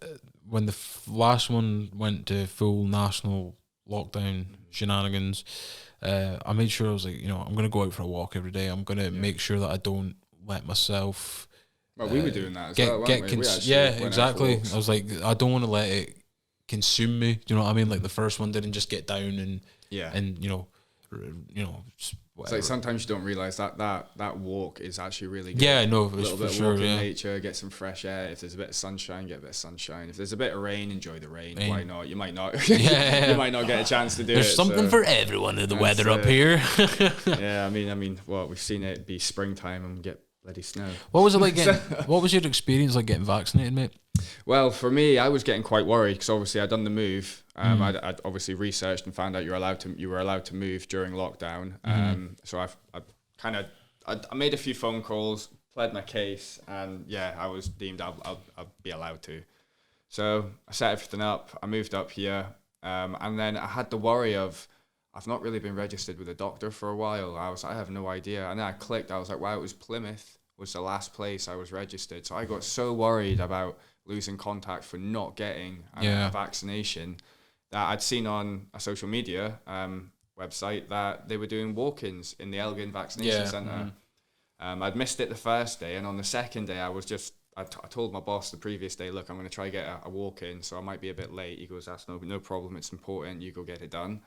S1: when the last one went to full national lockdown shenanigans, I made sure I was like, I'm gonna go out for a walk every day. I'm gonna make sure that I don't let myself.
S2: Well, we were doing that as well, weren't we?
S1: Exactly. I was like, I don't want to let it consume me. Do you know what I mean? Like the first one didn't just get down and
S2: it's like sometimes you don't realize that walk is actually really good.
S1: Yeah, I know.
S2: A little bit of walk in nature, get some fresh air. If there's a bit of sunshine, get a bit of sunshine. If there's a bit of rain, enjoy the rain. Why not? You might not. You might not get a chance to do
S1: There's something for everyone in the weather up here.
S2: Yeah, I mean, well, we've seen it be springtime and get bloody snow.
S1: What was it like what was your experience like getting vaccinated, mate?
S2: Well, for me, I was getting quite worried because obviously I'd done the move. I'd obviously researched and found out you were allowed to move during lockdown. So I made a few phone calls, pled my case, and I was deemed I'll be allowed to. So I set everything up. I moved up here, and then I had the worry of I've not really been registered with a doctor for a while. I have no idea, and then I clicked. I was like, wow, it was Plymouth was the last place I was registered. So I got so worried about losing contact for not getting a vaccination that I'd seen on a social media website that they were doing walk-ins in the Elgin Vaccination Centre. I'd missed it the first day, and on the second day I told my boss the previous day, look, I'm going to try get a walk-in, so I might be a bit late. He goes, that's no problem, it's important, you go get it done.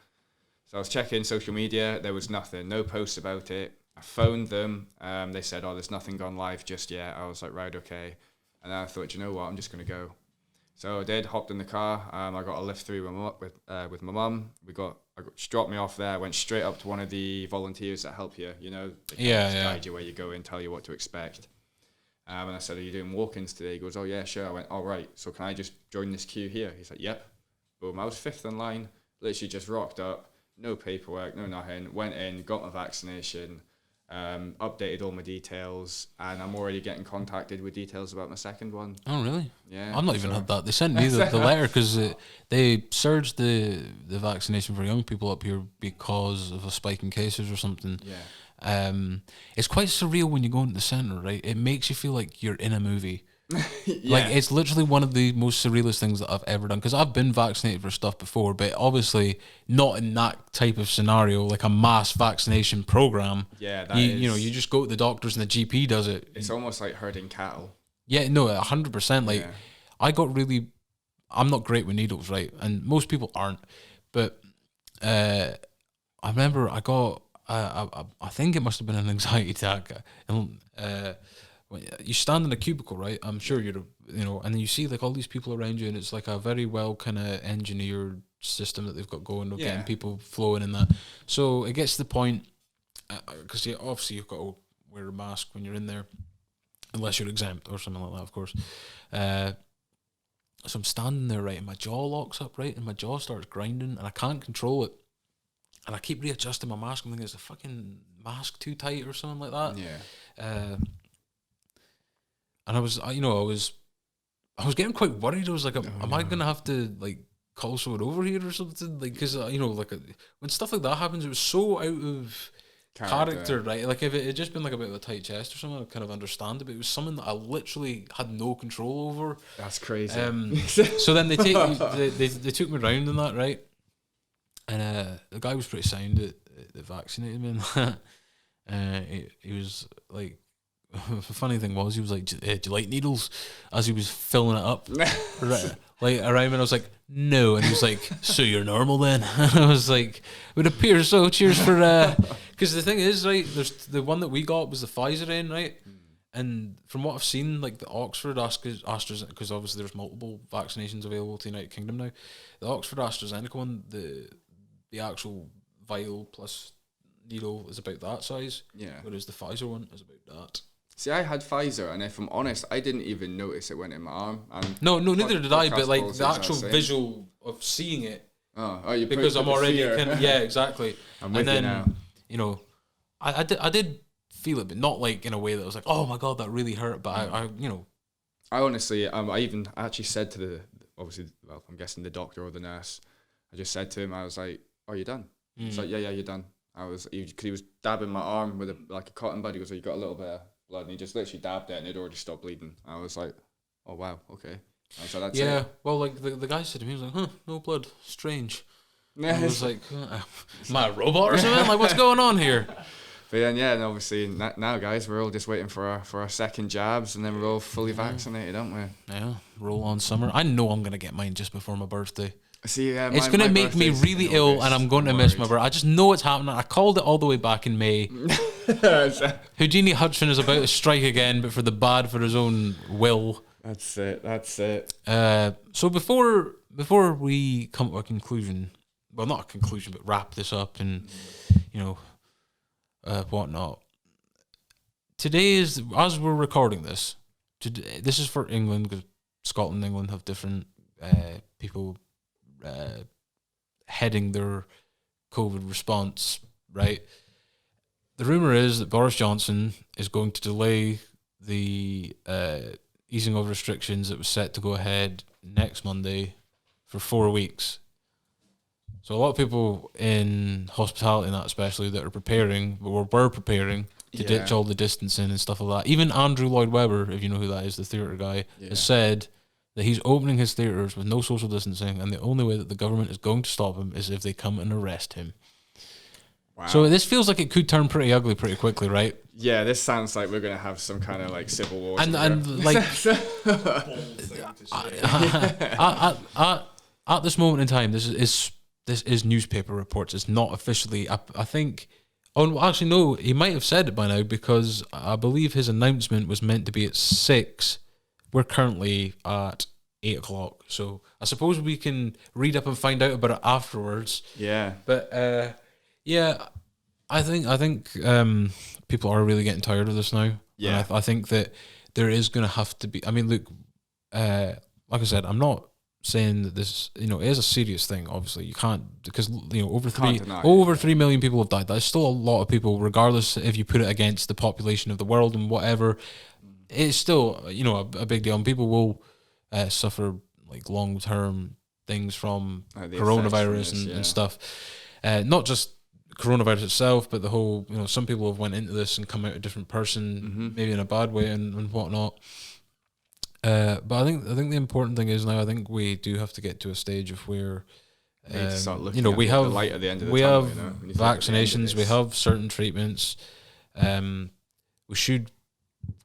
S2: So I was checking social media, there was nothing, no posts about it. I phoned them, they said, there's nothing gone live just yet. I was like, right, okay. And then I thought, you know what, I'm just going to go. So I did, hopped in the car. I got a lift through with my mum. She dropped me off there. I went straight up to one of the volunteers that help you, they guide you where you go and tell you what to expect. And I said, are you doing walk-ins today? He goes, oh yeah, sure. I went, all right. So can I just join this queue here? He's like, yep. Boom. I was fifth in line, literally just rocked up, no paperwork, no nothing. Went in, got my vaccination. Updated all my details, and I'm already getting contacted with details about my second one.
S1: Oh, really?
S2: Yeah.
S1: I've not even had that. They sent me the letter because they surged the vaccination for young people up here because of a spike in cases or something.
S2: Yeah.
S1: It's quite surreal when you go into the centre, right? It makes you feel like you're in a movie.
S2: Yeah.
S1: Like, it's literally one of the most surrealist things that I've ever done, because I've been vaccinated for stuff before, but obviously not in that type of scenario, like a mass vaccination program.
S2: Yeah,
S1: you just go to the doctors and the GP does it.
S2: It's almost like herding cattle.
S1: Yeah, no, 100%. Like, I'm not great with needles, right? And most people aren't, but I remember I got, I think it must have been an anxiety attack, and you stand in a cubicle, right? I'm sure and then you see like all these people around you, and it's like a very well kind of engineered system that they've got going of getting people flowing in that. So it gets to the point, because obviously you've got to wear a mask when you're in there, unless you're exempt or something like that, of course. So I'm standing there, right, and my jaw locks up, right, and my jaw starts grinding, and I can't control it. And I keep readjusting my mask. I'm thinking, is the fucking mask too tight or something like that?
S2: Yeah.
S1: And I was getting quite worried. I was like, am I gonna have to like call someone over here or something? Like, because when stuff like that happens, it was so out of character, right? Like, if it had just been like a bit of a tight chest or something, I'd kind of understand it. But it was something that I literally had no control over.
S2: That's crazy.
S1: So then they took me around and that, right? And the guy was pretty sound that vaccinated me. He was like, the funny thing was, he was like, do you like needles? As he was filling it up, right, like around me, and I was like, no. And he was like, so you're normal then? And I was like, it would appear so. Cheers for because the thing is, right, there's the one that we got was the Pfizer in, right? And from what I've seen, like the Oxford AstraZeneca, because obviously there's multiple vaccinations available to the United Kingdom now. The Oxford AstraZeneca one, the actual vial plus needle is about that size.
S2: Yeah.
S1: Whereas the Pfizer one is about that.
S2: See, I had Pfizer, and if I'm honest, I didn't even notice it went in my arm. And
S1: no, neither did I. But like the actual visual of seeing it,
S2: you
S1: because I'm already exactly.
S2: I'm with you now.
S1: I did feel it, but not like in a way that was like, oh my god, that really hurt. But I honestly, I actually said to
S2: obviously, well, I'm guessing the doctor or the nurse. I just said to him, I was like, "Oh, you done?" He's like, "Yeah, you're done." Because he was dabbing my arm with a cotton bud. He goes, "Oh, you got a little bit of blood," and he just literally dabbed it, and it already stopped bleeding. I was like, "Oh wow, okay." I was like, "That's
S1: Yeah,
S2: it."
S1: well, like the guy said to me, he was like, "Huh, no blood, strange." I was like, "Am I a robot or something? Like, what's going on here?"
S2: But then, yeah, and obviously now, guys, we're all just waiting for our second jabs, and then we're all fully vaccinated, aren't we?
S1: Yeah, roll on summer. I know I'm gonna get mine just before my birthday.
S2: See,
S1: it's gonna make me really ill, and I'm going to miss my birthday. I just know it's happening. I called it all the way back in May. Houdini Hudson is about to strike again, but for the bad, for his own will.
S2: That's it.
S1: So before we come to a conclusion, well, not a conclusion, but wrap this up and whatnot. Today is, as we're recording this, this is for England, because Scotland and England have different people heading their COVID response, right? The rumour is that Boris Johnson is going to delay the easing of restrictions that was set to go ahead next Monday for 4 weeks. So a lot of people in hospitality and that especially that are preparing, but were preparing to ditch all the distancing and stuff like that. Even Andrew Lloyd Webber, if you know who that is, the theatre guy, has said that he's opening his theatres with no social distancing, and the only way that the government is going to stop him is if they come and arrest him. Wow. So this feels like it could turn pretty ugly pretty quickly, right?
S2: Yeah, this sounds like we're going to have some kind of like civil war.
S1: And like at this moment in time, this is newspaper reports. It's not officially. I think. Oh, actually, no. He might have said it by now, because I believe his announcement was meant to be at 6. We're currently at 8 o'clock, so I suppose we can read up and find out about it afterwards.
S2: Yeah,
S1: but yeah, I think people are really getting tired of this now.
S2: Yeah,
S1: and I think that there is going to have to be. I mean, look, like I said, I'm not saying that this, it is a serious thing. Obviously, you can't, because over 3 million people have died. That's still a lot of people, regardless if you put it against the population of the world and whatever. It's still a big deal, and people will suffer like long term things from coronavirus and stuff. Not just coronavirus itself, but the whole some people have went into this and come out a different person, maybe in a bad way and whatnot. But I think the important thing is now I think we do have to get to a stage of where
S2: we have the light at the end of the
S1: we
S2: tunnel,
S1: have vaccinations, we have certain treatments. We should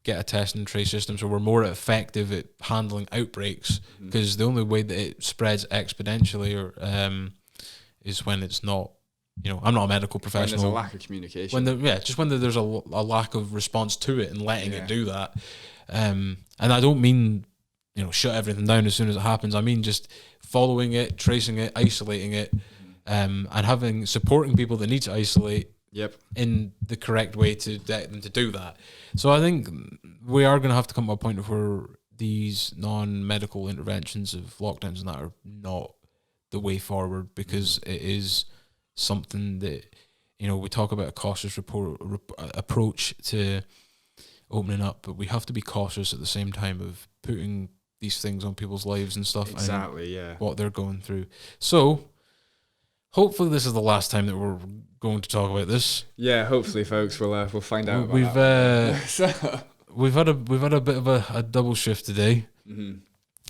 S1: get a test and trace system so we're more effective at handling outbreaks, because the only way that it spreads exponentially is when it's not. I'm not a medical professional.
S2: When there's a lack of communication.
S1: When there's a lack of response to it and letting it do that. And I don't mean, shut everything down as soon as it happens. I mean just following it, tracing it, isolating it, and supporting people that need to isolate in the correct way to get them to do that. So I think we are going to have to come to a point of where these non-medical interventions of lockdowns and that are not the way forward, because it is something that, we talk about a cautious approach to opening up, but we have to be cautious at the same time of putting these things on people's lives and stuff.
S2: Exactly,
S1: what they're going through. So hopefully this is the last time that we're going to talk about this.
S2: Yeah, hopefully, folks, we'll find out.
S1: We've had a bit of a double shift today.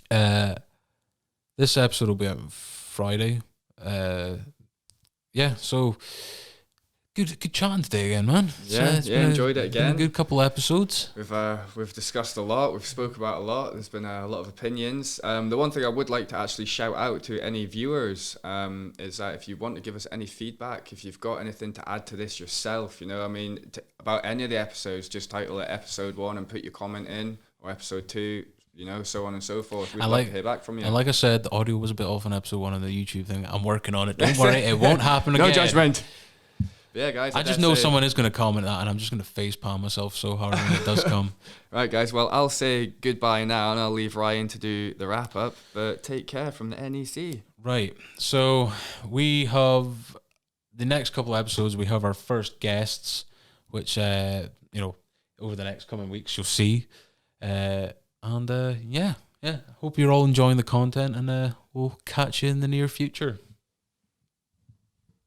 S1: This episode will be out on Friday. So good chatting today again, man.
S2: Enjoyed it again.
S1: Been a good couple episodes.
S2: We've discussed a lot. We've spoke about a lot. There's been a lot of opinions. The one thing I would like to actually shout out to any viewers is that if you want to give us any feedback, if you've got anything to add to this yourself, about any of the episodes, just title it episode 1 and put your comment in, or episode 2. So on and so forth. We'd love to hear back from you.
S1: And like I said, the audio was a bit off on episode 1 of the YouTube thing. I'm working on it. Don't worry, it won't happen again.
S2: No judgment. Yeah, guys.
S1: I just know someone is going to comment that, and I'm just going to face palm myself so hard when it does come.
S2: Right, guys. Well, I'll say goodbye now, and I'll leave Ryan to do the wrap up. But take care from the NEC.
S1: Right. So we have the next couple of episodes. We have our first guests, which over the next coming weeks you'll see. Hope you're all enjoying the content, and we'll catch you in the near future.